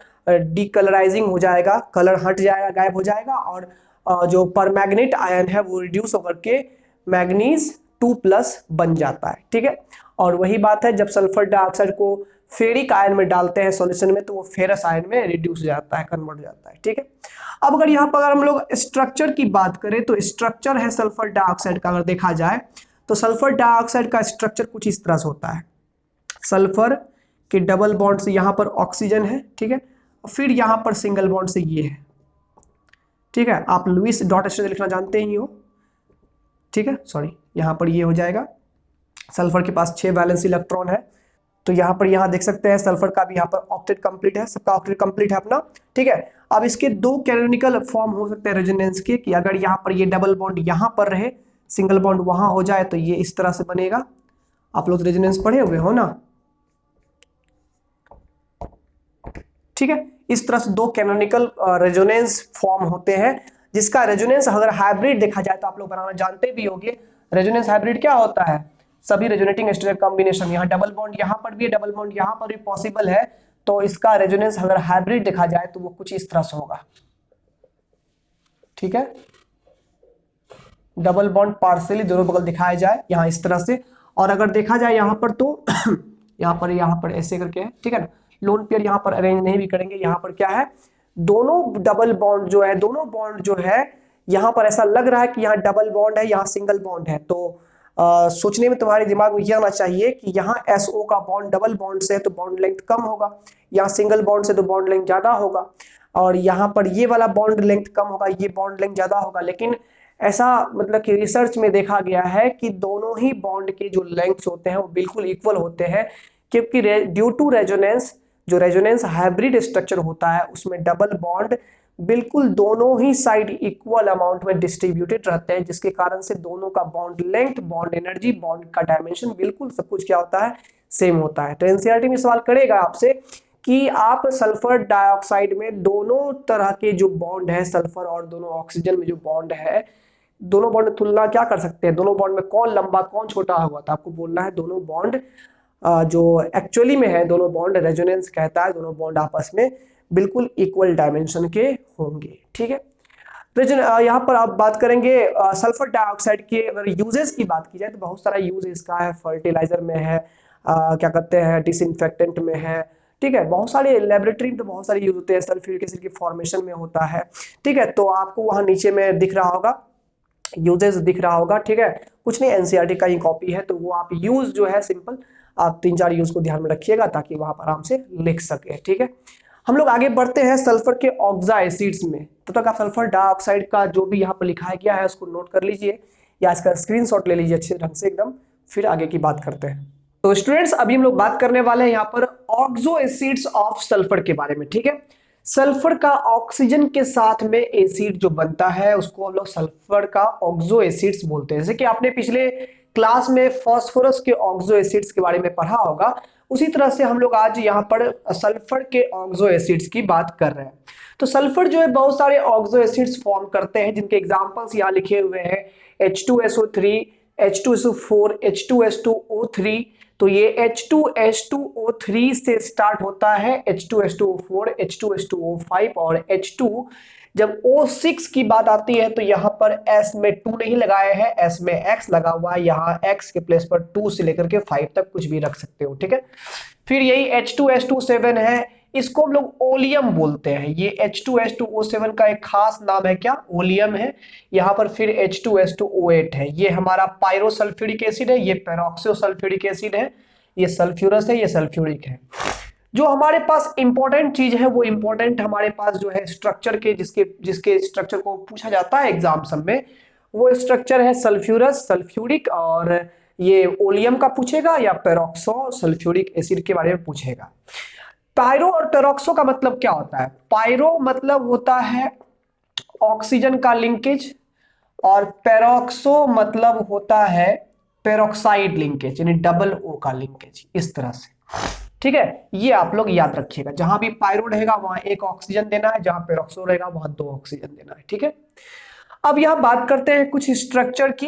डीकलराइजिंग हो जाएगा, कलर हट जाएगा, गायब हो जाएगा, और जो परमैंगनेट आयन है वो रिड्यूस होकर के मैग्नीज 2+ बन जाता है, ठीक है। और वही बात है जब सल्फर डाइऑक्साइड को फेरिक आयन में डालते हैं सॉल्यूशन में, तो वो फेरस आयन में रिड्यूस हो जाता है, कन्वर्ट हो जाता है, ठीक है। अब अगर यहाँ पर अगर हम लोग स्ट्रक्चर की बात करें, तो स्ट्रक्चर है सल्फर डाइऑक्साइड का, अगर देखा जाए तो सल्फर डाइऑक्साइड का स्ट्रक्चर कुछ इस तरह से होता है। सल्फर के डबल बॉन्ड से यहाँ पर ऑक्सीजन है, ठीक है, फिर यहाँ पर सिंगल बॉन्ड से ये है, ठीक है। आप लुईस डॉट स्ट्रक्चर लिखना जानते ही हो, ठीक है, सॉरी, यहाँ पर ये हो जाएगा। सल्फर के पास 6 वैलेंस इलेक्ट्रॉन है, तो यहाँ पर यहाँ देख सकते हैं सल्फर का भी यहाँ पर ऑक्टेट कंप्लीट है, सबका ऑक्टेट कंप्लीट है अपना, ठीक है। अब इसके दो कैनोनिकल फॉर्म हो सकते हैं रेजोनेंस के, कि अगर यहाँ पर ये डबल बॉन्ड यहाँ पर रहे, सिंगल बॉन्ड वहां हो जाए, तो ये इस तरह से बनेगा। आप लोग रेजोनेंस पढ़े हुए हो ना, ठीक है। इस तरह से दो कैनोनिकल रेजोनेंस फॉर्म होते हैं, जिसका रेजोनेंस अगर हाइब्रिड देखा जाए तो आप लोग बनाना जानते भी होंगे। रेजोनेंस हाइब्रिड क्या होता है, सभी रेजोनेटिंग स्ट्रक्चर कॉम्बिनेशन, यहाँ डबल बॉन्ड यहाँ पर भी है, डबल बॉन्ड यहाँ पर भी पॉसिबल है, तो इसका रेजोनेंस अगर हाइब्रिड देखा जाए तो वो कुछ इस तरह से होगा, ठीक है। डबल बॉन्ड पार्शियली दोनों बगल दिखाया जाए यहाँ इस तरह से, और अगर देखा जाए यहाँ पर तो यहाँ पर ऐसे करके है, ठीक है ना। लोन पेयर यहाँ पर अरेंज नहीं भी करेंगे, यहाँ पर क्या है, दोनों डबल बॉन्ड जो है, दोनों बॉन्ड जो है यहाँ पर ऐसा लग रहा है कि यहाँ डबल बॉन्ड है, यहाँ सिंगल बॉन्ड है, तो सोचने में तुम्हारे दिमाग में यह आना चाहिए कि यहाँ SO का बॉन्ड डबल बॉन्ड से है तो बॉन्ड लेंथ कम होगा, यहाँ सिंगल बॉन्ड से तो बॉन्ड लेंथ ज्यादा होगा, और यहाँ पर ये वाला बॉन्ड लेंथ कम होगा, ये बॉन्ड लेंथ ज्यादा होगा। लेकिन ऐसा मतलब कि रिसर्च में देखा गया है कि दोनों ही बॉन्ड के जो लेंथ्स होते हैं वो बिल्कुल इक्वल होते हैं, क्योंकि ड्यू टू रेजोनेंस, जो रेजोनेंस हाइब्रिड स्ट्रक्चर होता है उसमें डबल बॉन्ड बिल्कुल दोनों ही साइड इक्वल अमाउंट में डिस्ट्रीब्यूटेड रहते हैं, जिसके कारण से दोनों का bond length, bond energy, bond का डायमेंशन बिल्कुल सब कुछ क्या होता है, सेम होता है। तो एनसीईआरटी में सवाल करेगा आपसे कि आप सल्फर डाइऑक्साइड में दोनों तरह के जो बॉन्ड है, सल्फर और दोनों ऑक्सीजन में जो बॉन्ड है, दोनों बॉन्ड तुलना क्या कर सकते हैं, दोनों बॉन्ड में कौन लंबा कौन छोटा होगा, तो आपको बोलना है दोनों बॉन्ड जो एक्चुअली में है, दोनों बॉन्ड, रेजोनेंस कहता है दोनों बॉन्ड आपस में बिल्कुल इक्वल डायमेंशन के होंगे, ठीक है। यहाँ पर आप बात करेंगे सल्फर डाइऑक्साइड की। अगर यूजेस की बात की जाए तो बहुत सारा यूज इसका है, फर्टिलाइजर में है, क्या कहते हैं, डिसइंफेक्टेंट में है, ठीक है, बहुत सारे लेबोरेटरी में तो बहुत सारे यूज होते हैं, सल्फ्यूरिक एसिड की फॉर्मेशन में होता है, ठीक है। तो आपको वहां नीचे में दिख रहा होगा, यूजेस दिख रहा होगा, ठीक है, कुछ नहीं, एनसीईआरटी का ही कॉपी है, तो वो आप यूज जो है सिंपल आप 3-4 यूज को ध्यान में रखिएगा ताकि वहां पर आराम से लिख सके, ठीक है। हम लोग आगे बढ़ते हैं सल्फर के ऑक्सा एसिड्स में। तब तक आप सल्फर डाइऑक्साइड का जो भी यहाँ पर लिखा गया है उसको नोट कर लीजिए या इसका स्क्रीनशॉट ले लीजिए अच्छे ढंग से एकदम, फिर आगे की बात करते हैं। तो स्टूडेंट्स अभी हम लोग बात करने वाले हैं यहाँ पर ऑक्सो एसिड्स ऑफ सल्फर के बारे में, ठीक है। सल्फर का ऑक्सीजन के साथ में एसिड जो बनता है उसको हम लोग सल्फर का ऑक्सो एसिड्स बोलते हैं। जैसे कि आपने पिछले क्लास में फास्फोरस के ऑक्सो एसिड्स के बारे में पढ़ा होगा, उसी तरह से हम लोग आज यहाँ पर सल्फर के ऑक्सो एसिड्स की बात कर रहे हैं। तो सल्फर जो है बहुत सारे ऑक्सो एसिड्स फॉर्म करते हैं जिनके एग्जांपल्स यहाँ लिखे हुए हैं, H2SO3, H2SO4, H2S2O3। तो ये H2S2O3 से स्टार्ट होता है, H2S2O4, H2S2O5 और H2। जब O6 की बात आती है तो यहाँ पर S में 2 नहीं लगाया है, S में X लगा हुआ है, यहाँ X के प्लेस पर 2 से लेकर के 5 तक कुछ भी रख सकते हो, ठीक है। फिर यही H2S27 है, इसको हम लोग ओलियम बोलते हैं। ये H2S2O7 का एक खास नाम है, क्या, ओलियम है। यहाँ पर फिर H2S2O8 है, ये हमारा पायरोसल्फ्यूरिक एसिड है, ये पेरोक्सोसल्फ्यूरिक एसिड है, ये सल्फ्यूरस है, ये सल्फ्यूरिक है। जो हमारे पास इंपॉर्टेंट चीज है वो इंपॉर्टेंट हमारे पास जो है स्ट्रक्चर के, जिसके जिसके स्ट्रक्चर को पूछा जाता है एग्जाम सब में, वो स्ट्रक्चर है सल्फ्यूरस, सल्फ्यूरिक, और ये ओलियम का पूछेगा या पेरोक्सो सल्फ्यूरिक एसिड के बारे में पूछेगा। पायरो और पेरोक्सो का मतलब क्या होता है? पायरो मतलब होता है ऑक्सीजन का लिंकेज, और पेरोक्सो मतलब होता है पेरोक्साइड लिंकेज, यानी डबल ओ का लिंकेज, इस तरह से, ठीक है। ये आप लोग याद रखिएगा, जहां भी पायरो रहेगा वहां एक ऑक्सीजन देना है, जहां पेरोक्सो रहेगा वहां 2 ऑक्सीजन देना है, ठीक है। अब यहां बात करते हैं कुछ स्ट्रक्चर की।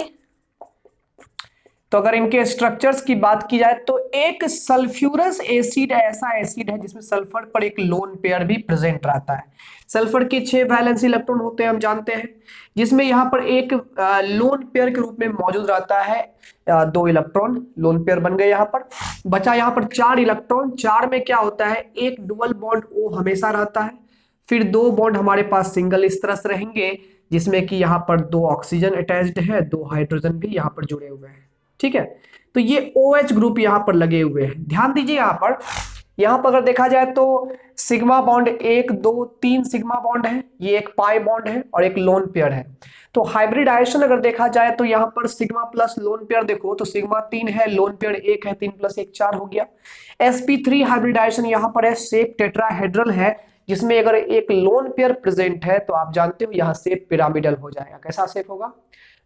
तो अगर इनके स्ट्रक्चर्स की बात की जाए तो एक सल्फ्यूरस एसिड ऐसा एसिड है जिसमें सल्फर पर एक लोन पेयर भी प्रेजेंट रहता है। सल्फर के 6 वैलेंसी इलेक्ट्रॉन होते हैं, हम जानते हैं, जिसमें यहाँ पर एक लोन पेयर के रूप में मौजूद रहता है, 2 इलेक्ट्रॉन लोन पेयर बन गए। यहाँ पर बचा यहाँ पर 4 इलेक्ट्रॉन। 4 में क्या होता है, एक डुअल बॉन्ड O हमेशा रहता है, फिर 2 बॉन्ड हमारे पास सिंगल इस तरह से रहेंगे, जिसमें कि यहाँ पर 2 ऑक्सीजन अटैच्ड है, 2 हाइड्रोजन भी यहाँ पर जुड़े हुए हैं, ठीक है। तो ये OH ग्रुप यहाँ पर लगे हुए हैं, ध्यान दीजिए। यहाँ पर अगर देखा जाए तो सिग्मा बॉन्ड 1 2 3 सिग्मा बॉन्ड है, ये एक पाई बॉन्ड है और एक लोन पेयर है। तो हाइब्रिडाइजेशन अगर देखा जाए तो यहाँ पर सिग्मा प्लस लोन पेयर देखो तो सिग्मा 3 है, लोन पेयर 1 है, 3 + 1 4 हो गया। sp3 हाइब्रिडाइजेशन यहाँ पर है, शेप टेट्राहेड्रल है, जिसमें अगर एक लोन पेयर प्रेजेंट है तो आप जानते हो यहाँ शेप पिरामिडल हो जाएगा। कैसा शेप होगा?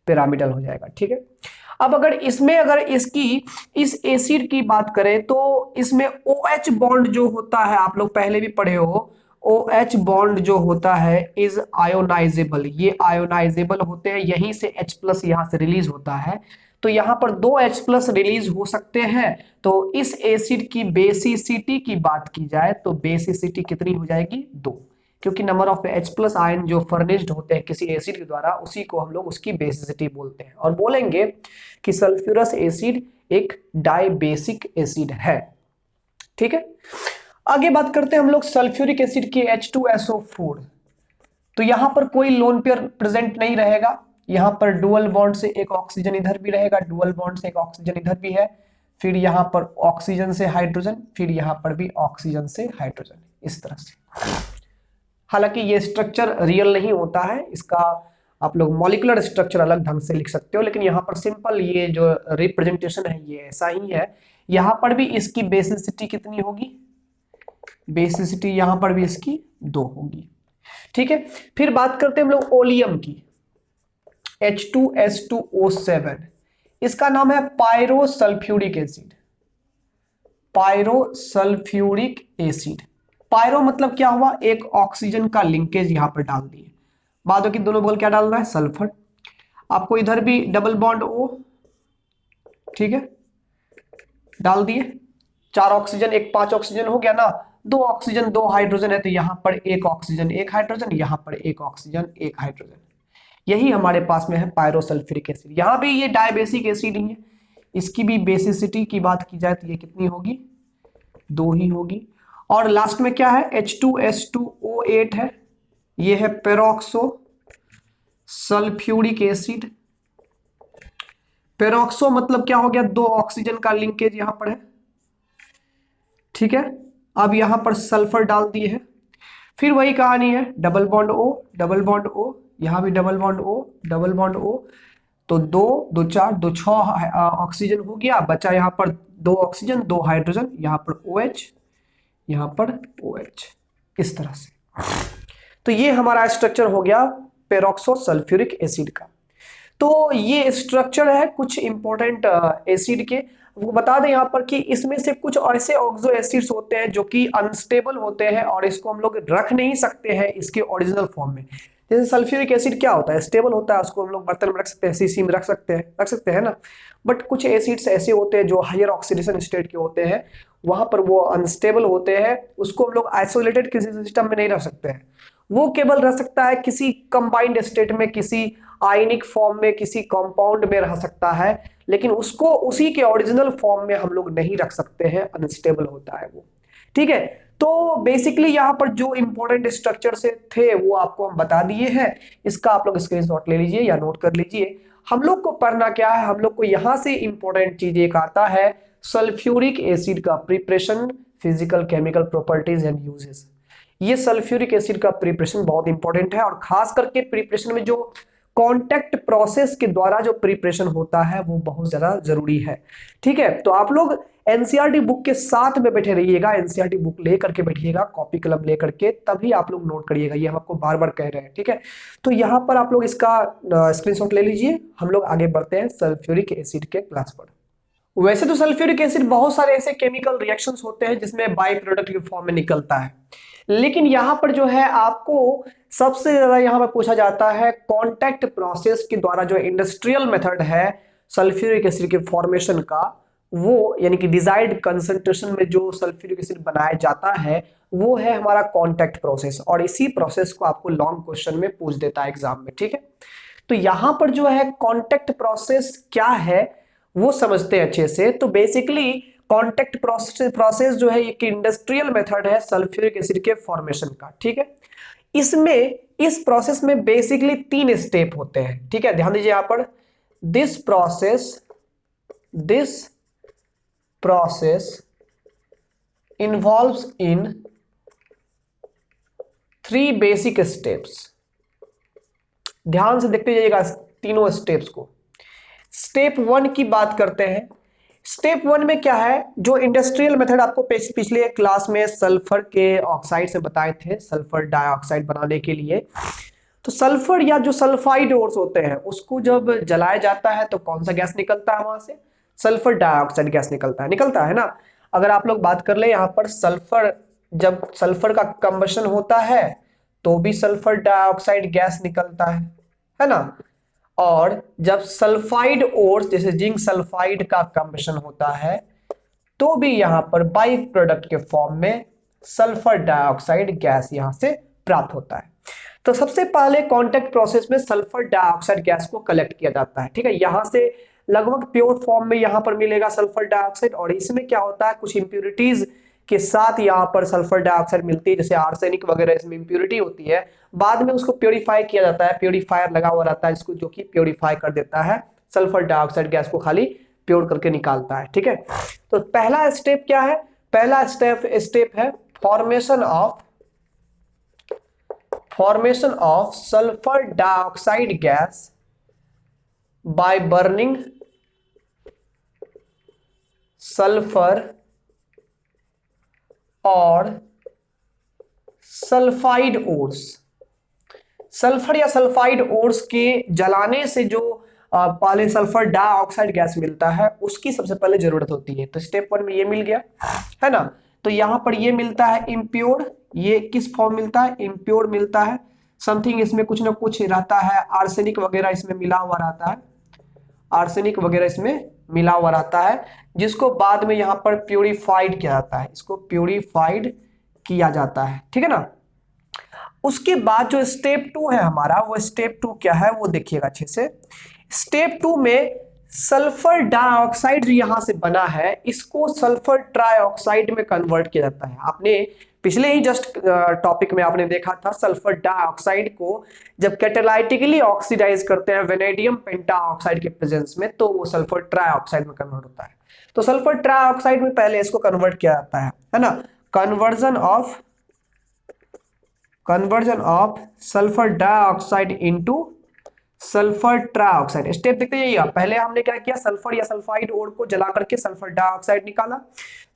पिरामिडल हो जाएगा, ठीक है। अब अगर इसकी इस एसिड की बात करें तो इसमें OH बॉन्ड जो होता है, आप लोग पहले भी पढ़े हो, OH बॉन्ड जो होता है इज आयोनाइजेबल, ये आयोनाइजेबल होते हैं, यहीं से H+ यहां से रिलीज होता है, तो यहां पर 2 H+ रिलीज हो सकते हैं। तो इस एसिड की बेसिसिटी की बात की जाए तो बेसिसिटी कितनी हो जाएगी? 2, क्योंकि नंबर ऑफ H+ आयन जो फर्निश्ड होते हैं किसी एसिड के द्वारा, उसी को हम लोग उसकी बेसिसिटी बोलते हैं, और बोलेंगे कि सल्फ्यूरस एसिड एक डाइबेसिक एसिड है, ठीक है। आगे बात करते हैं हम लोग सल्फ्यूरिक एसिड की, H2SO4। तो यहां पर कोई लोन पेयर प्रेजेंट नहीं रहेगा, यहां पर डुअल बॉन्ड से एक ऑक्सीजन इधर भी रहेगा, डुअल बॉन्ड से एक ऑक्सीजन इधर भी है, फिर यहां पर ऑक्सीजन से हाइड्रोजन, फिर यहां पर भी ऑक्सीजन से हाइड्रोजन, इस तरह से। हालांकि ये स्ट्रक्चर रियल नहीं होता है, इसका आप लोग मॉलिक्यूलर स्ट्रक्चर अलग ढंग से लिख सकते हो, लेकिन यहाँ पर सिंपल ये जो रिप्रेजेंटेशन है ये ऐसा ही है। यहाँ पर भी इसकी बेसिसिटी कितनी होगी? बेसिसिटी यहाँ पर भी इसकी 2 होगी, ठीक है। फिर बात करते हैं हम लोग ओलियम की, H2S2O7, इसका नाम है pyrosulphuric acid. Pyrosulphuric acid, pyro मतलब क्या हुआ? एक ऑक्सीजन का लिंकेज यहां पर डाल दिए, बाद की दोनों बगल क्या डालना है? सल्फर। आपको इधर भी डबल बॉन्ड O, ठीक है, डाल दिए, 4 ऑक्सीजन, एक 5 ऑक्सीजन हो गया ना, दो ऑक्सीजन दो हाइड्रोजन है, तो यहाँ पर एक ऑक्सीजन एक हाइड्रोजन, यहाँ पर एक ऑक्सीजन एक हाइड्रोजन। यही हमारे पास में है पायरोसल्फ्यूरिक एसिड। यहाँ भी ये डायबेसिक एसिड ही है, इसकी भी बेसिसिटी की बात की जाए तो ये कितनी होगी, 2 ही होगी। और लास्ट में क्या है, H2S2O8 है, ये है पेरोक्सो सल्फ्यूरिक एसिड। पेरोक्सो मतलब क्या हो गया, 2 ऑक्सीजन का लिंकेज यहां पर है, ठीक है। अब यहां पर सल्फर डाल दिए हैं, फिर वही कहानी है, double bond O double bond O, यहां भी double bond O double bond O, तो 2 2 4 2 6 ऑक्सीजन हो गया, बचा यहाँ पर 2 ऑक्सीजन 2 हाइड्रोजन, यहाँ पर OH यहाँ पर OH, इस तरह से। तो ये हमारा स्ट्रक्चर हो गया पेरोक्सो सल्फ्यूरिक एसिड का। तो ये स्ट्रक्चर है कुछ इंपॉर्टेंट एसिड के। वो बता दें यहाँ पर कि इसमें से कुछ ऐसे ऑक्सो एसिड्स होते हैं जो कि अनस्टेबल होते हैं और इसको हम लोग रख नहीं सकते हैं इसके ओरिजिनल फॉर्म में। जैसे सल्फ्यूरिक एसिड क्या होता है, स्टेबल होता है, उसको हम लोग बर्तन में रख सकते हैं, शीशी में रख सकते हैं ना। बट कुछ एसिड्स ऐसे होते हैं जो हायर ऑक्सीडेशन स्टेट के होते हैं, वहां पर वो अनस्टेबल होते हैं, उसको हम लोग आइसोलेटेड किसी सिस्टम में नहीं रख सकते हैं। वो केवल रह सकता है किसी कंबाइंड स्टेट में, किसी आयनिक फॉर्म में, किसी कंपाउंड में रह सकता है, लेकिन उसको उसी के ओरिजिनल फॉर्म में हम लोग नहीं रख सकते हैं, अनस्टेबल होता है वो, ठीक है। तो बेसिकली यहाँ पर जो इंपॉर्टेंट स्ट्रक्चर से थे वो आपको हम बता दिए हैं, इसका आप लोग स्क्रीनशॉट ले लीजिए या नोट कर लीजिए। हम लोग को पढ़ना क्या है, हम लोग को यहाँ से इंपॉर्टेंट चीज एक आता है, सल्फ्यूरिक एसिड का preparation, physical chemical properties and uses. ये सल्फ्यूरिक एसिड का प्रिपरेशन बहुत इंपॉर्टेंट है, और खास करके प्रिपरेशन में जो कॉन्टैक्ट प्रोसेस के द्वारा जो प्रिपरेशन होता है वो बहुत ज्यादा जरूरी है, ठीक है। तो आप लोग एनसीईआरटी बुक के साथ में बैठे रहिएगा, एनसीईआरटी बुक लेकर के बैठिएगा, कॉपी कलम लेकर के, तभी आप लोग नोट करिएगा, ये हम आपको बार बार कह रहे हैं, ठीक है। तो यहाँ पर आप लोग इसका स्क्रीनशॉट ले लीजिए, हम लोग आगे बढ़ते हैं सल्फ्यूरिक एसिड के क्लास पर। वैसे तो सल्फ्यूरिक एसिड बहुत सारे ऐसे केमिकल रिएक्शंस होते हैं जिसमें बाई प्रोडक्ट के फॉर्म में निकलता है, लेकिन यहां पर जो है आपको सबसे ज्यादा यहां पर पूछा जाता है कांटेक्ट प्रोसेस के द्वारा जो इंडस्ट्रियल मेथड है सल्फ्यूरिक एसिड के फॉर्मेशन का, वो यानी कि डिजायर्ड कंसंट्रेशन में जो सल्फ्यूरिक एसिड बनाया जाता है वो है हमारा कांटेक्ट प्रोसेस, और इसी प्रोसेस को आपको लॉन्ग क्वेश्चन में पूछ देता है एग्जाम में, ठीक है। तो यहां पर जो है कांटेक्ट प्रोसेस क्या है वो समझते हैं अच्छे से। तो बेसिकली कांटेक्ट प्रोसेस जो है एक इंडस्ट्रियल मेथड है सल्फ्यूरिक एसिड के फॉर्मेशन का, ठीक है। इसमें इस प्रोसेस में बेसिकली 3 स्टेप होते हैं, ठीक है, ध्यान दीजिए यहां पर। This process involves in 3 basic steps. ध्यान से देखते जाइएगा तीनों स्टेप्स को। स्टेप 1 की बात करते हैं। स्टेप 1 में क्या है, जो इंडस्ट्रियल मेथड आपको पिछले क्लास में सल्फर के ऑक्साइड से बताए थे, सल्फर डाइऑक्साइड बनाने के लिए। तो सल्फर या जो सल्फाइड ओर्स होते हैं उसको जब जलाया जाता है तो कौन सा गैस निकलता है, वहां से सल्फर डाइऑक्साइड गैस निकलता है ना। अगर आप लोग बात कर ले यहाँ पर सल्फर, जब सल्फर का कंबशन होता है तो भी सल्फर डाइऑक्साइड गैस निकलता है ना। और जब सल्फाइड ओर्स जैसे जिंक सल्फाइड का कंबशन होता है तो भी यहां पर बाई प्रोडक्ट के फॉर्म में सल्फर डाइऑक्साइड गैस यहां से प्राप्त होता है। तो सबसे पहले कांटेक्ट प्रोसेस में सल्फर डाइऑक्साइड गैस को कलेक्ट किया जाता है, ठीक है। यहां से लगभग प्योर फॉर्म में यहां पर मिलेगा सल्फर डाइऑक्साइड, और इसमें क्या होता है कुछ इंप्यूरिटीज के साथ यहाँ पर सल्फर डाइऑक्साइड मिलती है, जैसे आर्सेनिक वगैरह इसमें इंप्यूरिटी होती है। बाद में उसको प्योरीफाई किया जाता है, प्योरीफायर लगा हुआ रहता है जिसको, जो कि प्योरीफाई कर देता है सल्फर डाइऑक्साइड गैस को, खाली प्योर करके निकालता है, ठीक है। तो पहला स्टेप क्या है, पहला स्टेप है formation of sulphur dioxide gas by burning sulphur और सल्फाइड ओर्स। सल्फर या सल्फाइड ओर्स के जलाने से जो पहले सल्फर डाइऑक्साइड गैस मिलता है उसकी सबसे पहले जरूरत होती है। तो स्टेप 1 में ये मिल गया है ना। तो यहां पर ये मिलता है इम्प्योर, ये किस फॉर्म मिलता है, इम्प्योर मिलता है। समथिंग इसमें कुछ ना कुछ रहता है, आर्सेनिक वगैरह इसमें मिला हुआ रहता है, आर्सेनिक वगैरह इसमें मिला हुआ रहता है, जिसको बाद में यहां पर प्यूरिफाइड किया जाता है, इसको प्यूरिफाइड किया जाता है, ठीक है ना। उसके बाद जो स्टेप 2 है हमारा, वो स्टेप 2 क्या है वो देखिएगा अच्छे से। स्टेप 2 में सल्फर डाइऑक्साइड जो यहां से बना है इसको सल्फर ट्राइऑक्साइड में कन्वर्ट किया जाता है। आपने पिछले ही जस्ट टॉपिक में आपने देखा था सल्फर डाइऑक्साइड को जब कैटालाइटिकली ऑक्सीडाइज करते हैं वेनेडियम पेंटाऑक्साइड के प्रेजेंस में तो वो सल्फर ट्राइऑक्साइड में कन्वर्ट होता है। तो सल्फर ट्राइऑक्साइड में पहले इसको कन्वर्ट किया जाता है ना। Conversion of sulphur dioxide into sulphur trioxide. Step देखते जाइएगा, पहले हमने क्या किया, सल्फर या सल्फाइड ओर को जला करके सल्फर डाइऑक्साइड निकाला।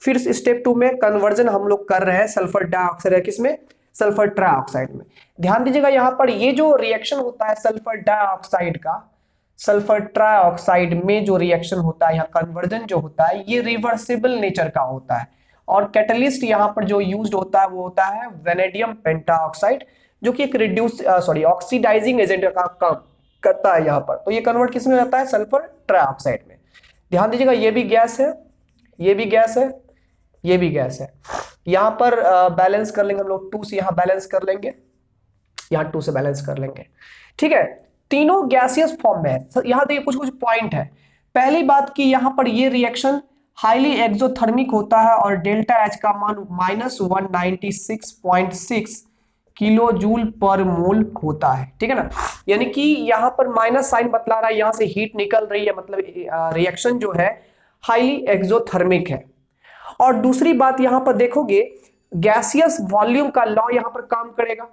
फिर स्टेप 2 में कन्वर्जन हम लोग कर रहे हैं सल्फर डाइऑक्साइड किसमें, सल्फर ट्राइऑक्साइड में। ध्यान दीजिएगा यहां पर ये जो रिएक्शन होता है सल्फर डाइऑक्साइड का सल्फर ट्राइऑक्साइड में जो रिएक्शन होता है, यहाँ कन्वर्जन जो होता है ये रिवर्सिबल नेचर का होता है। और कैटलिस्ट यहां पर जो यूज्ड होता है वो होता है वेनेडियम पेंटाऑक्साइड, जो कि एक ऑक्सीडाइजिंग एजेंट का काम करता है यहाँ पर। तो ये कन्वर्ट किस में जाता है, सल्फर ट्राइऑक्साइड में। ध्यान दीजिएगा ये भी गैस है, ये भी गैस है, ये भी गैस है। यहां पर बैलेंस कर लेंगे हम लोग, 2 से यहां बैलेंस कर लेंगे, यहां 2 से बैलेंस कर लेंगे, ठीक है। तीनों गैसियस फॉर्म में है। यहां देखिए कुछ कुछ पॉइंट है। पहली बात की यहां पर ये रिएक्शन हाईली एक्सोथर्मिक होता है और डेल्टा एच का मान -196.6 किलो जूल पर मोल होता है, ठीक है ना। यानी कि यहां पर माइनस साइन बतला रहा है, यहां से हीट निकल रही है, मतलब रिएक्शन जो है हाईली एक्सोथर्मिक है। और दूसरी बात यहां पर देखोगे गैसियस वॉल्यूम का लॉ यहां पर काम करेगा।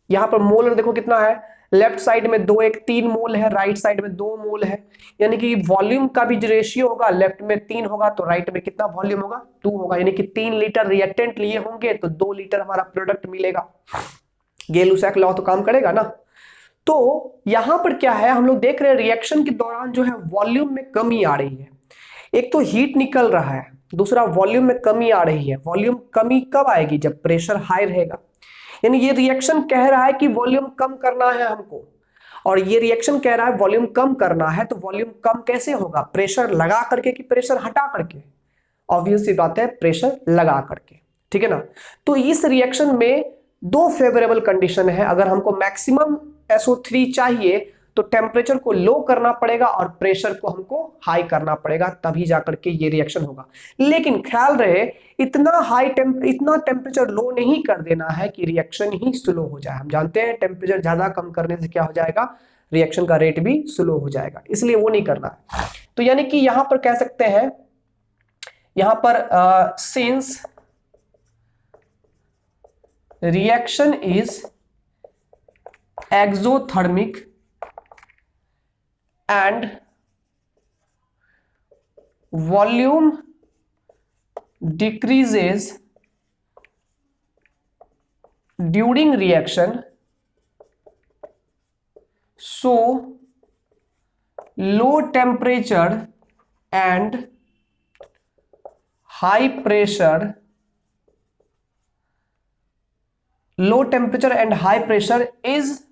यहां पर मोल देखो कितना है, लेफ्ट साइड में 2 1 3 मोल है, राइट साइड में 2 मोल है। यानी कि वॉल्यूम का भी जो रेशियो होगा लेफ्ट में 3 होगा तो राइट में कितना वॉल्यूम होगा, 2 होगा। यानी कि 3 लीटर रिएक्टेंट लिए होंगे तो 2 लीटर हमारा प्रोडक्ट मिलेगा। गेलुसैक लॉ तो काम करेगा ना। तो यहां पर क्या है, हम लोग देख रहे हैं रिएक्शन के दौरान जो है वॉल्यूम में कमी आ रही है। एक तो हीट निकल रहा है, दूसरा वॉल्यूम में कमी आ रही है। वॉल्यूम कमी कब आएगी, जब प्रेशर हाई रहेगा। यानी ये रिएक्शन कह रहा है कि वॉल्यूम कम करना है हमको, और ये रिएक्शन कह रहा है वॉल्यूम कम करना है। तो वॉल्यूम कम कैसे होगा, प्रेशर लगा करके कि प्रेशर हटा करके, ऑब्वियस सी बात है प्रेशर लगा करके, ठीक है ना। तो इस रिएक्शन में 2 फेवरेबल कंडीशन है। अगर हमको मैक्सिमम SO3 चाहिए तो टेम्परेचर को लो करना पड़ेगा और प्रेशर को हमको हाई करना पड़ेगा, तभी जाकर के ये रिएक्शन होगा। लेकिन ख्याल रहे इतना टेम्परेचर लो नहीं कर देना है कि रिएक्शन ही स्लो हो जाए। हम जानते हैं टेम्परेचर ज्यादा कम करने से क्या हो जाएगा, रिएक्शन का रेट भी स्लो हो जाएगा, इसलिए वो नहीं करना है। तो यानी कि यहां पर कह सकते हैं, यहां पर since reaction is exothermic and volume decreases during reaction, so low temperature and high pressure is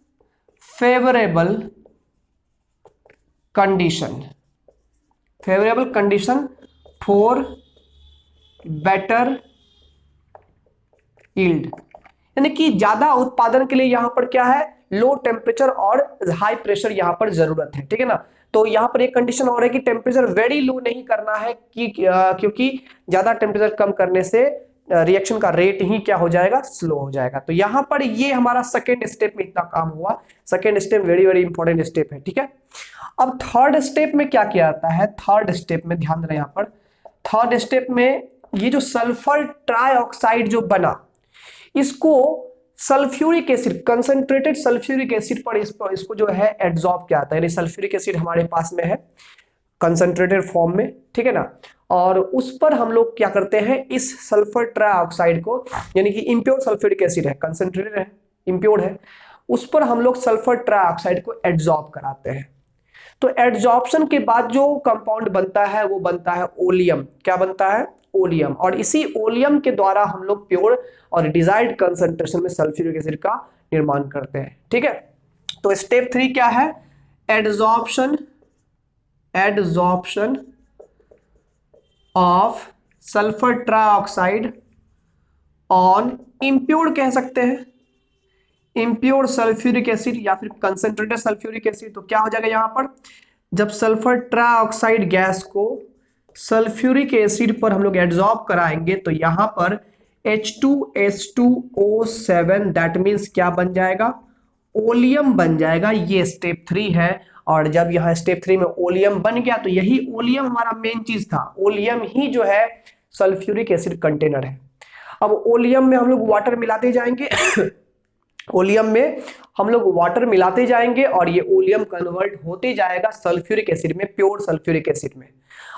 favorable condition for better yield। यानी कि ज्यादा उत्पादन के लिए यहां पर क्या है, लो टेम्परेचर और हाई प्रेशर यहां पर जरूरत है, ठीक है ना। तो यहां पर एक कंडीशन और है कि टेम्परेचर वेरी लो नहीं करना है क्योंकि ज्यादा टेम्परेचर कम करने से रिएक्शन का रेट ही क्या हो जाएगा, स्लो हो जाएगा। तो यहां पर ये हमारा सेकेंड स्टेप में इतना काम हुआ। Second step very very important step है, ठीक है। अब थर्ड स्टेप में क्या किया जाता है, थर्ड स्टेप में ध्यान देना, यहां पर थर्ड स्टेप में ये जो सल्फर ट्राइऑक्साइड जो बना, इसको sulphuric acid, concentrated sulphuric acid पर इसको जो है एड्सॉर्ब किया जाता है। यानी सल्फ्यूरिक एसिड हमारे पास में है कंसंट्रेटेड फॉर्म में, ठीक है ना। और उस पर हम लोग क्या करते हैं, इस सल्फर ट्राइऑक्साइड को, यानी कि इंप्योर सल्फ्यूरिक एसिड है, कंसंट्रेटेड है, इंप्योर है, उस पर हम लोग सल्फर ट्राइऑक्साइड को एड्सॉर्ब कराते हैं। तो एड्सॉर्प्शन के बाद जो कंपाउंड बनता है वो बनता है ओलियम। क्या बनता है, ओलियम। और इसी ओलियम के द्वारा हम लोग प्योर और डिजायर्ड कंसंट्रेशन में सल्फ्यूरिक एसिड का निर्माण करते हैं, ठीक है। तो स्टेप 3 क्या है, adsorption of sulphur trioxide on impured कह सकते हैं, इम्प्योर सल्फ्यूरिक एसिड या फिर कंसंट्रेटेड सल्फ्यूरिक एसिड। तो क्या हो जाएगा यहाँ पर, जब सल्फर ट्राइऑक्साइड गैस को सल्फ्यूरिक एसिड पर हम लोग एड्सॉर्ब कराएंगे तो यहाँ पर H2S2O7 दैट मीन्स क्या बन जाएगा, ओलियम बन जाएगा। ये स्टेप 3 है। और जब यहाँ स्टेप 3 में ओलियम बन गया तो यही ओलियम हमारा मेन चीज था, ओलियम ही जो है सल्फ्यूरिक एसिड कंटेनर है। अब ओलियम में हम लोग वाटर मिलाते जाएंगे ओलियम में हम लोग वाटर मिलाते जाएंगे और ये ओलियम कन्वर्ट होते जाएगा सल्फ्यूरिक एसिड में, प्योर सल्फ्यूरिक एसिड में।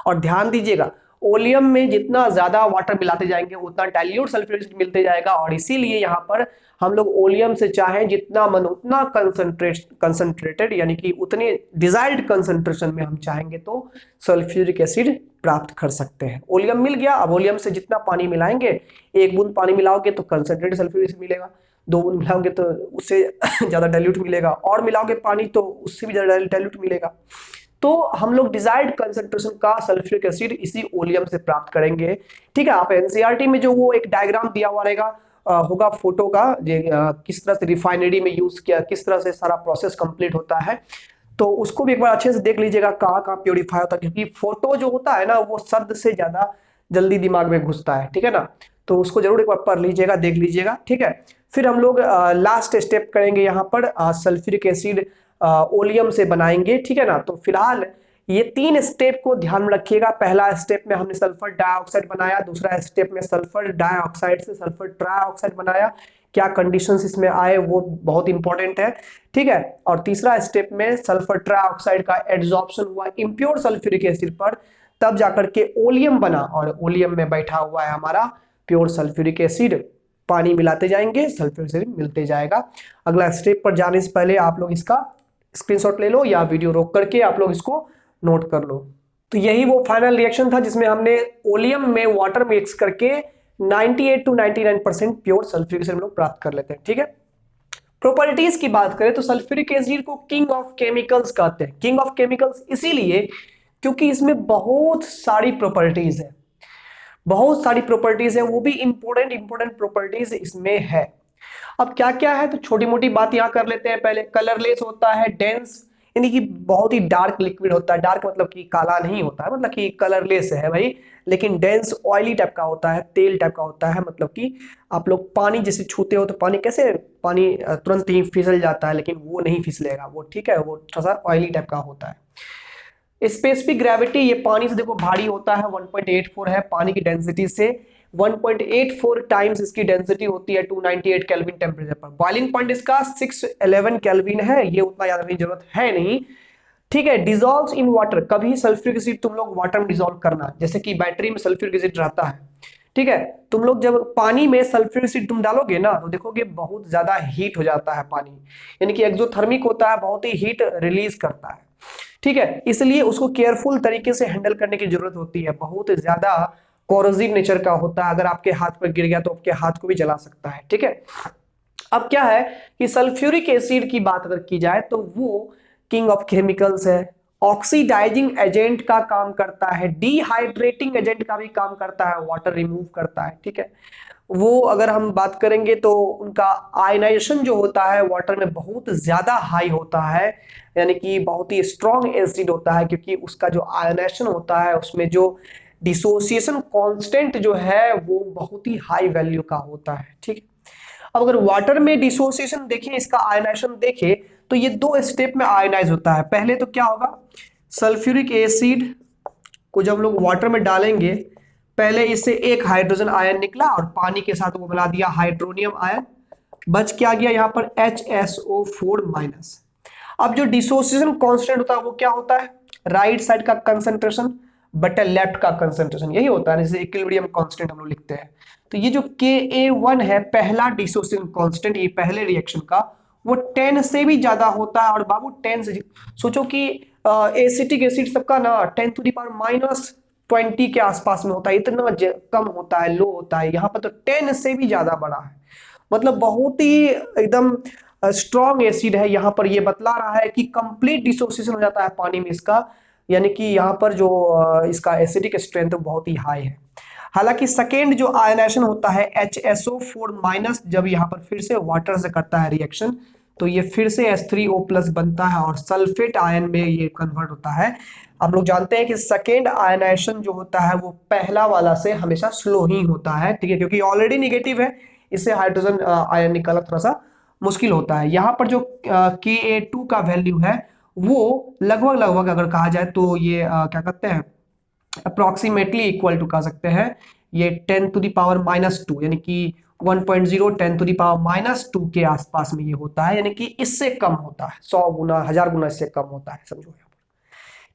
और ध्यान दीजिएगा, ओलियम में जितना ज्यादा वाटर मिलाते जाएंगे उतना डाइल्यूट सल्फ्यूरिक एसिड मिलते जाएगा, और इसीलिए यहाँ पर हम लोग ओलियम से चाहें जितना मन उतना कंसंट्रेटेड यानी कि उतने डिजायर्ड कंसंट्रेशन में हम चाहेंगे तो सल्फ्यूरिक एसिड प्राप्त कर सकते हैं। ओलियम मिल गया, अब ओलियम से जितना पानी मिलाएंगे, 1 बूंद पानी मिलाओगे तो कंसंट्रेटेड सल्फ्यूरिक एसिड मिलेगा, 2 बूंद मिलाओगे तो उससे ज्यादा डाइल्यूट मिलेगा, और मिलाओगे पानी तो उससे भी ज्यादा डाइल्यूट मिलेगा। तो हम लोग डिजायर्ड कंसंट्रेशन का सल्फ्यूरिक एसिड इसी ओलियम से प्राप्त करेंगे। ठीक है, आप एनसीईआरटी में जो वो एक डायग्राम दिया हुआ रहेगा होगा फोटो का, किस तरह से रिफाइनरी में यूज किया, किस तरह से सारा प्रोसेस कंप्लीट होता है, तो उसको भी एक बार अच्छे से देख लीजिएगा कहाँ कहाँ प्योरीफाई होता है, क्योंकि फोटो जो होता है ना वो शब्द से ज्यादा जल्दी दिमाग में घुसता है। ठीक है ना, तो उसको जरूर एक बार पढ़ लीजिएगा, देख लीजिएगा। ठीक है, फिर हम लोग लास्ट स्टेप करेंगे यहाँ पर सल्फ्यूरिक एसिड ओलियम से बनाएंगे। ठीक है ना, तो फिलहाल ये 3 स्टेप को ध्यान में रखिएगा। पहला स्टेप में हमने सल्फर डाइऑक्साइड बनाया, दूसरा स्टेप में सल्फर डाइऑक्साइड से सल्फर ट्राइऑक्साइड बनाया, क्या कंडीशंस इसमें आए वो बहुत इंपॉर्टेंट है। ठीक है, और तीसरा स्टेप में सल्फर ट्राइऑक्साइड का एड्सॉर्प्शन हुआ इम्प्योर सल्फ्यूरिक एसिड पर, तब जाकर के ओलियम बना, और ओलियम में बैठा हुआ है हमारा प्योर सल्फ्यूरिक एसिड। पानी मिलाते जाएंगे, सल्फ्यूरिक एसिड मिलते जाएगा। अगला स्टेप पर जाने से पहले आप लोग इसका स्क्रीनशॉट ले लो या वीडियो रोक करके आप लोग इसको नोट कर लो। तो यही वो फाइनल रिएक्शन था जिसमें हमने ओलियम में वाटर मिक्स करके 98 to 99% प्योर सल्फ्यूरिक एसिड हम लोग प्राप्त कर लेते हैं। ठीक है, प्रॉपर्टीज की बात करें तो सल्फ्यूरिक एसिड को किंग ऑफ केमिकल्स कहते हैं। किंग ऑफ केमिकल्स इसीलिए क्योंकि इसमें बहुत सारी प्रॉपर्टीज है, बहुत सारी प्रॉपर्टीज है, वो भी इंपॉर्टेंट इंपॉर्टेंट प्रॉपर्टीज इसमें है। अब क्या क्या है तो छोटी मोटी बात यहां कर लेते हैं। पहले कलरलेस होता है, डेंस यानी कि बहुत ही डार्क लिक्विड होता है, डार्क मतलब कि काला नहीं होता है, मतलब कि कलरलेस है भाई, लेकिन डेंस ऑयली टाइप का होता है, तेल टाइप का होता है, मतलब कि आप लोग पानी जैसे छूते हो तो पानी कैसे, पानी तुरंत ही फिसल जाता है, लेकिन वो नहीं फिसलेगा वो। ठीक है, वो थोड़ा सा ऑयली टाइप का होता है। स्पेसिफिक ग्रेविटी, ये पानी से देखो भारी होता है, 1.84 है पानी की डेंसिटी से, 1.84 टाइम्स इसकी डेंसिटी होती है 298 केल्विन टेम्परेचर पर। बॉइलिंग पॉइंट इसका 611 केल्विन है, ये उतना याद रखने की जरूरत है नहीं। ठीक है, डिजॉल्व इन वाटर, कभी सल्फ्यूरिक एसिड तुम लोग वाटर में डिजॉल्व करना, जैसे कि बैटरी में सल्फ्यूरिक एसिड रहता है। ठीक है, तुम लोग जब पानी में सल्फ्यूरिक एसिड तुम डालोगे ना तो देखोगे बहुत ज्यादा हीट हो जाता है पानी, यानी कि एक्सोथर्मिक होता है, बहुत ही हीट रिलीज करता है। ठीक है, इसलिए उसको केयरफुल तरीके से हैंडल करने की जरूरत होती है, बहुत ज्यादा कोरोसिव नेचर का होता है, अगर आपके हाथ पर गिर गया तो आपके हाथ को भी जला सकता है। ठीक है, अब क्या है कि सल्फ्यूरिक एसिड की बात अगर की जाए तो वो किंग ऑफ केमिकल्स है, ऑक्सीडाइजिंग एजेंट का काम करता है, डिहाइड्रेटिंग एजेंट का भी काम करता है, वाटर रिमूव करता है। ठीक है, वो अगर हम बात करेंगे तो उनका आयनाइजेशन जो होता है वाटर में बहुत ज्यादा हाई होता है, यानी कि बहुत ही स्ट्रॉन्ग एसिड होता है, क्योंकि उसका जो आयनाइजेशन होता है उसमें जो डिसोसिएशन कांस्टेंट जो है वो बहुत ही हाई वैल्यू का होता है। ठीक, अब अगर वाटर में डिसोसिएशन देखें, इसका आयनाइजेशन देखें तो ये 2 स्टेप में आयनाइज होता है। पहले तो क्या होगा, सल्फ्यूरिक एसिड को जब लोग वाटर में डालेंगे, पहले इससे एक हाइड्रोजन आयन निकला और पानी के साथ वो बना दिया हाइड्रोनियम आयन, बच क्या गया यहाँ पर HSO4-। अब जो डिसोसिएशन कांस्टेंट होता है वो क्या होता है, राइट साइड का कंसंट्रेशन बटे लेफ्ट का कंसंट्रेशन, यही होता है, जैसे इक्विलिब्रियम कांस्टेंट हम लोग लिखते हैं। तो ये जो Ka1 है पहला डिसोसिएशन कांस्टेंट, ये पहले रिएक्शन का, वो 10 से भी ज्यादा होता है। और बाबू 10 से, सोचो कि एसिटिक एसिड सबका ना 10⁻⁻20 के आसपास में होता है, इतना कम होता है, लो होता है, यहाँ पर तो 10 से भी ज्यादा बड़ा है, मतलब बहुत ही एकदम स्ट्रॉन्ग एसिड है। यहाँ पर ये बतला रहा है कि कंप्लीट डिसोसिएशन हो जाता है पानी में इसका, यानी कि यहाँ पर जो इसका एसिडिक स्ट्रेंथ बहुत ही हाई है। हालांकि सेकेंड जो आयनाइजेशन होता है HSO4 माइनस, जब यहाँ पर फिर से वाटर से करता है रिएक्शन तो ये फिर से H3O प्लस बनता है और सल्फेट आयन में ये कन्वर्ट होता है। हम लोग जानते हैं कि सेकेंड आयनाइजेशन जो होता है वो पहला वाला से हमेशा स्लो ही होता है, ठीक है, क्योंकि ऑलरेडी निगेटिव है, इससे हाइड्रोजन आयन निकालना थोड़ा सा मुश्किल होता है। यहाँ पर जो Ka2 का वैल्यू है वो लगभग लगभग अगर कहा जाए तो ये क्या कहते हैं अप्रोक्सीमेटली इक्वल टू कह सकते हैं, ये 10⁻⁻², यानी कि 1.0 10⁻⁻² के आसपास में ये होता है, यानी कि इससे कम होता है, 100 गुना 1000 गुना इससे कम होता है, समझो यहाँ पर।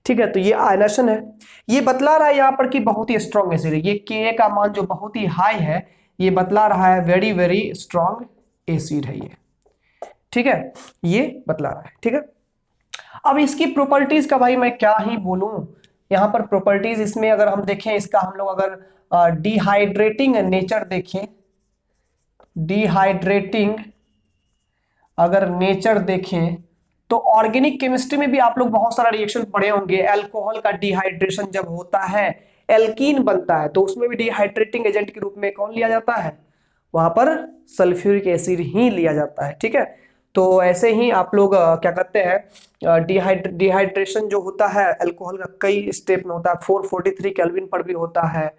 ठीक है, तो ये आयनाइजेशन है, ये बतला रहा है यहाँ पर कि बहुत ही स्ट्रॉन्ग एसिड है। ये Ka का मान जो बहुत ही हाई है ये बतला रहा है वेरी वेरी स्ट्रॉन्ग एसिड है ये, ठीक है, ये बतला रहा है। ठीक है, अब इसकी प्रॉपर्टीज का भाई मैं क्या ही बोलूं, यहाँ पर प्रॉपर्टीज इसमें अगर हम देखें, इसका हम लोग अगर डिहाइड्रेटिंग नेचर देखें, डिहाइड्रेटिंग अगर नेचर देखें तो ऑर्गेनिक केमिस्ट्री में भी आप लोग बहुत सारा रिएक्शन पढ़े होंगे। अल्कोहल का डिहाइड्रेशन जब होता है एल्कीन बनता है तो उसमें भी डिहाइड्रेटिंग एजेंट के रूप में कौन लिया जाता है, वहां पर सल्फ्यूरिक एसिड ही लिया जाता है। ठीक है, तो ऐसे ही आप लोग क्या कहते हैं डिहाइड्रेशन जो होता है अल्कोहल का कई स्टेप में होता है, 443 केल्विन पर भी होता है,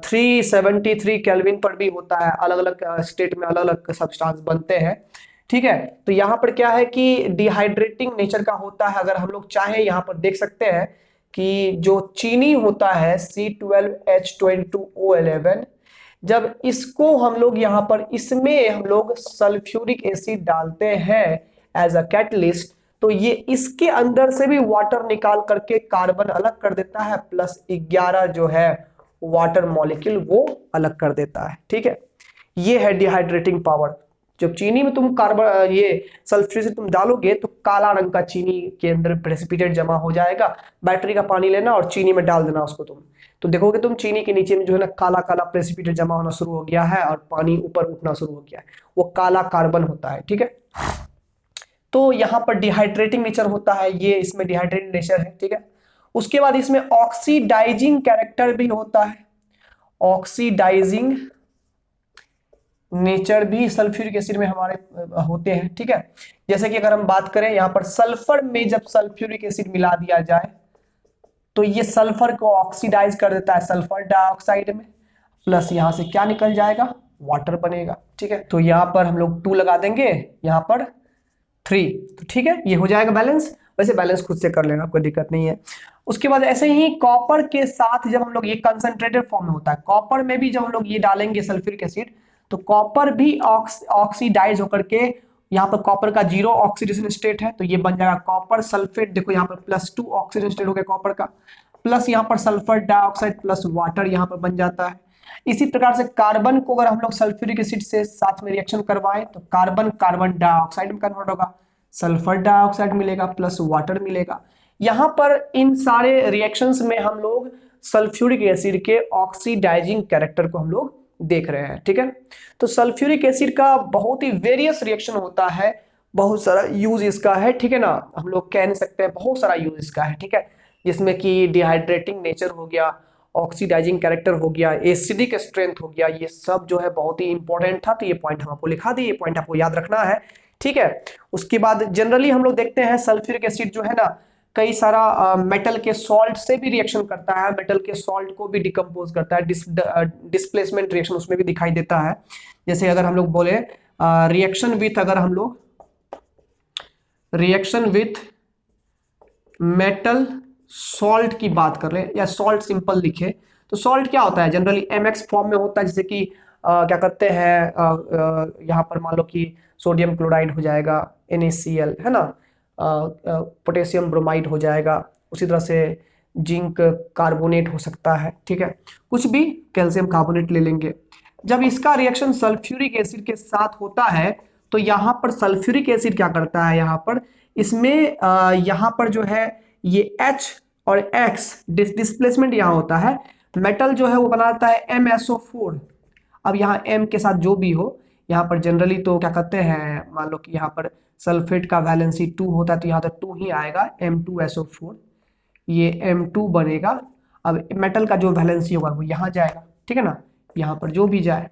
373 केल्विन पर भी होता है, अलग अलग स्टेट में अलग अलग सब्सटेंस बनते हैं। ठीक है, तो यहाँ पर क्या है कि डिहाइड्रेटिंग नेचर का होता है। अगर हम लोग चाहें यहाँ पर देख सकते हैं कि जो चीनी होता है C12H22O11, जब इसको हम लोग यहाँ पर इसमें हम लोग सल्फ्यूरिक एसिड डालते हैं एज अ कैटलिस्ट, तो ये इसके अंदर से भी वाटर निकाल करके कार्बन अलग कर देता है, प्लस 11 जो है वाटर मॉलिक्यूल वो अलग कर देता है। ठीक है, ये है डिहाइड्रेटिंग पावर। जब चीनी में तुम कार्बन ये सल्फ्यूरिक एसिड तुम डालोगे तो काला रंग का चीनी के अंदर प्रेसिपिटेट जमा हो जाएगा। बैटरी का पानी लेना और चीनी में डाल देना उसको तुम, तो देखोगे तुम चीनी के नीचे में जो है ना काला काला प्रेसिपिटेट जमा होना शुरू हो गया है और पानी ऊपर उठना शुरू हो गया है, वो काला कार्बन होता है। ठीक है, तो यहाँ पर डिहाइड्रेटिंग नेचर होता है, ये इसमें डिहाइड्रेटिंग नेचर है। ठीक है, उसके बाद इसमें ऑक्सीडाइजिंग कैरेक्टर भी होता है, ऑक्सीडाइजिंग नेचर भी सल्फ्यूरिक एसिड में हमारे होते हैं। ठीक है, जैसे कि अगर हम बात करें यहाँ पर सल्फर में जब सल्फ्यूरिक एसिड मिला दिया जाए तो ये सल्फर को ऑक्सीडाइज कर देता है सल्फर डाइऑक्साइड में, प्लस यहां से क्या निकल जाएगा, वाटर बनेगा। ठीक है, तो यहाँ पर हम लोग 2 लगा देंगे, यहाँ पर 3, तो ठीक है ये हो जाएगा बैलेंस। वैसे बैलेंस खुद से कर लेना, कोई दिक्कत नहीं है। उसके बाद ऐसे ही कॉपर के साथ जब हम लोग ये कंसंट्रेटेड फॉर्म में होता है, कॉपर में भी जब हम लोग ये डालेंगे सल्फ्यूरिक एसिड तो कॉपर भी ऑक्सीडाइज होकर के यहाँ पर कॉपर का 0 ऑक्सीडेशन स्टेट है तो ये बन जाएगा कॉपर सल्फेट। देखो यहाँ पर +2 ऑक्सीडेशन स्टेट हो गया कॉपर का, प्लस यहाँ पर सल्फर डाइऑक्साइड प्लस वाटर यहाँ पर बन जाता है। इसी प्रकार से कार्बन को अगर हम लोग सल्फ्यूरिक एसिड से साथ में रिएक्शन करवाएं तो कार्बन कार्बन डाइऑक्साइड में कन्वर्ट होगा, सल्फर डाइऑक्साइड मिलेगा प्लस वाटर मिलेगा। यहाँ पर इन सारे रिएक्शंस में हम लोग सल्फ्यूरिक एसिड के ऑक्सीडाइजिंग कैरेक्टर को हम लोग देख रहे हैं। ठीक है, तो सल्फ्यूरिक एसिड का बहुत ही वेरियस रिएक्शन होता है, बहुत सारा यूज इसका है। ठीक है ना, हम लोग कह नहीं सकते हैं, बहुत सारा यूज इसका है। ठीक है, जिसमें कि डिहाइड्रेटिंग नेचर हो गया, ऑक्सीडाइजिंग कैरेक्टर हो गया, एसिडिक स्ट्रेंथ हो गया, ये सब जो है बहुत ही इंपॉर्टेंट था, तो ये पॉइंट हम आपको लिखा दिए, ये पॉइंट आपको याद रखना है। ठीक है, उसके बाद जनरली हम लोग देखते हैं सल्फ्यूरिक एसिड जो है ना कई सारा मेटल के सॉल्ट से भी रिएक्शन करता है, मेटल के सॉल्ट को भी डिकम्पोज करता है, डिस्प्लेसमेंट रिएक्शन उसमें भी दिखाई देता है। जैसे अगर हम लोग बोले रिएक्शन विथ, अगर हम लोग रिएक्शन विथ मेटल सॉल्ट की बात कर रहे हैं या सॉल्ट सिंपल लिखे तो सॉल्ट क्या होता है, जनरली MX फॉर्म में होता है, जैसे कि क्या करते हैं यहाँ पर मान लो कि सोडियम क्लोराइड हो जाएगा NaCl है ना, पोटेशियम ब्रोमाइड हो जाएगा, उसी तरह से जिंक कार्बोनेट हो सकता है। ठीक है, कुछ भी कैल्शियम कार्बोनेट ले लेंगे। जब इसका रिएक्शन सल्फ्यूरिक एसिड के साथ होता है तो यहाँ पर सल्फ्यूरिक एसिड क्या करता है, यहाँ पर इसमें यहाँ पर जो है ये H और X डिस्प्लेसमेंट यहाँ होता है, मेटल जो है वो बनाता है MSO4। अब यहाँ M के साथ जो भी हो, यहाँ पर जनरली तो क्या कहते हैं, मान लो कि यहाँ पर सल्फेट का वैलेंसी 2 होता है तो यहाँ तक 2 ही आएगा, M2SO4, ये M2 बनेगा। अब मेटल का जो वैलेंसी होगा वो यहाँ जाएगा, ठीक है ना, यहाँ पर जो भी जाए,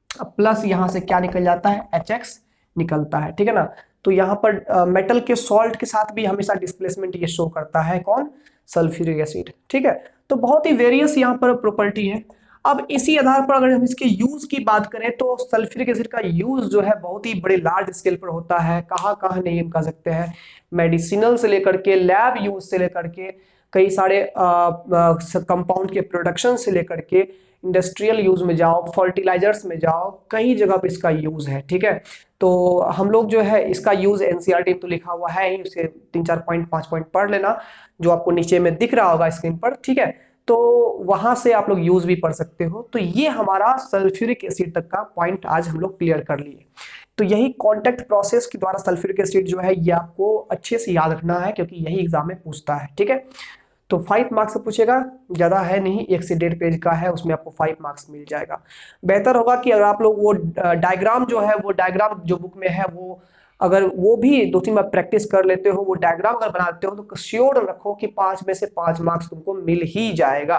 अब प्लस यहाँ से क्या निकल जाता है, HX निकलता है, ठीक है ना। तो यहाँ पर मेटल के सॉल्ट के साथ भी हमेशा डिस्प्लेसमेंट ये शो करता है, कौन, सल्फ्यूरिक एसिड, ठीक है। तो बहुत ही वेरियस यहाँ पर प्रॉपर्टी है। अब इसी आधार पर अगर हम इसके यूज की बात करें तो सल्फ्यूरिक एसिड का यूज जो है बहुत ही बड़े लार्ज स्केल पर होता है। कहाँ कहाँ नहीं हम कह सकते हैं, मेडिसिनल से लेकर के लैब यूज से लेकर के कई सारे कंपाउंड के प्रोडक्शन से लेकर के इंडस्ट्रियल यूज में जाओ, फर्टिलाइजर्स में जाओ, कई जगह पे इसका यूज है, ठीक है। तो हम लोग जो है इसका यूज एनसीईआरटी में तो लिखा हुआ है ही, उसे 3-4 पॉइंट 5 पॉइंट पढ़ लेना जो आपको नीचे में दिख रहा होगा स्क्रीन पर, ठीक है। तो वहां से आप लोग यूज भी पढ़ सकते हो। तो ये हमारा सल्फ्यूरिक एसिड तक का पॉइंट आज हम लोग क्लियर कर लिए। तो यही कॉन्टैक्ट प्रोसेस के द्वारा सल्फ्यूरिक एसिड जो है ये आपको अच्छे से याद रखना है, क्योंकि यही एग्जाम में पूछता है, ठीक है। तो 5 मार्क्स से पूछेगा, ज़्यादा है नहीं, 1 से 1.5 पेज का है, उसमें आपको 5 मार्क्स मिल जाएगा। बेहतर होगा कि अगर आप लोग वो डायग्राम जो है, वो डायग्राम जो बुक में है वो अगर वो भी 2-3 बार प्रैक्टिस कर लेते हो, वो डायग्राम अगर बनाते हो तो श्योर रखो कि 5 में से 5 मार्क्स तुमको मिल ही जाएगा,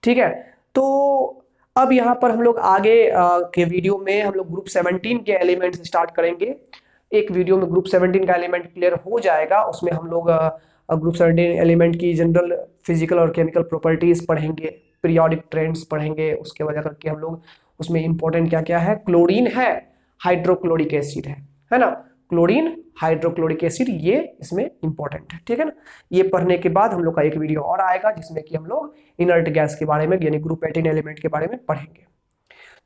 ठीक है। तो अब यहाँ पर हम लोग आगे के वीडियो में हम लोग ग्रुप 17 के एलिमेंट्स स्टार्ट करेंगे। एक वीडियो में ग्रुप 17 का एलिमेंट क्लियर हो जाएगा, उसमें हम लोग ग्रुप 17 एलिमेंट की जनरल फिजिकल और केमिकल प्रॉपर्टीज पढ़ेंगे, पीरियोडिक ट्रेंड्स पढ़ेंगे, उसके वजह करके हम लोग उसमें इंपॉर्टेंट क्या क्या है, क्लोरीन है, हाइड्रोक्लोरिक एसिड है ना, क्लोरीन हाइड्रोक्लोरिक एसिड ये इसमें इंपॉर्टेंट है, ठीक है ना। ये पढ़ने के बाद हम लोग का एक वीडियो और आएगा जिसमें कि हम लोग इनर्ट गैस के बारे में यानी ग्रुप 18 एलिमेंट के बारे में पढ़ेंगे।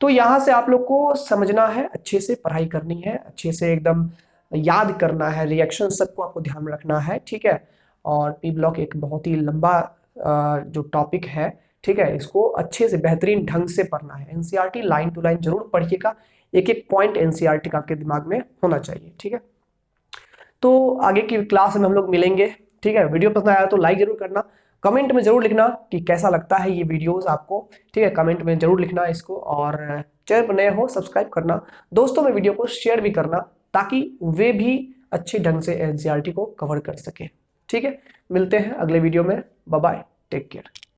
तो यहाँ से आप लोग को समझना है, अच्छे से पढ़ाई करनी है, अच्छे से एकदम याद करना है, रिएक्शन सबको आपको ध्यान में रखना है, ठीक है। और पी ब्लॉक एक बहुत ही लंबा जो टॉपिक है, ठीक है, इसको अच्छे से बेहतरीन ढंग से पढ़ना है। एनसीईआरटी लाइन टू लाइन जरूर पढ़िएगा, एक एक पॉइंट एनसीईआरटी का आपके दिमाग में होना चाहिए, ठीक है। तो आगे की क्लास में हम लोग मिलेंगे, ठीक है। वीडियो पसंद आया तो लाइक जरूर करना, कमेंट में जरूर लिखना कि कैसा लगता है ये वीडियोस आपको, ठीक है, कमेंट में जरूर लिखना इसको। और चैनल पर नए हो सब्सक्राइब करना, दोस्तों में वीडियो को शेयर भी करना ताकि वे भी अच्छे ढंग से एनसीईआरटी को कवर कर सके, ठीक है। मिलते हैं अगले वीडियो में, बाय बाय, टेक केयर।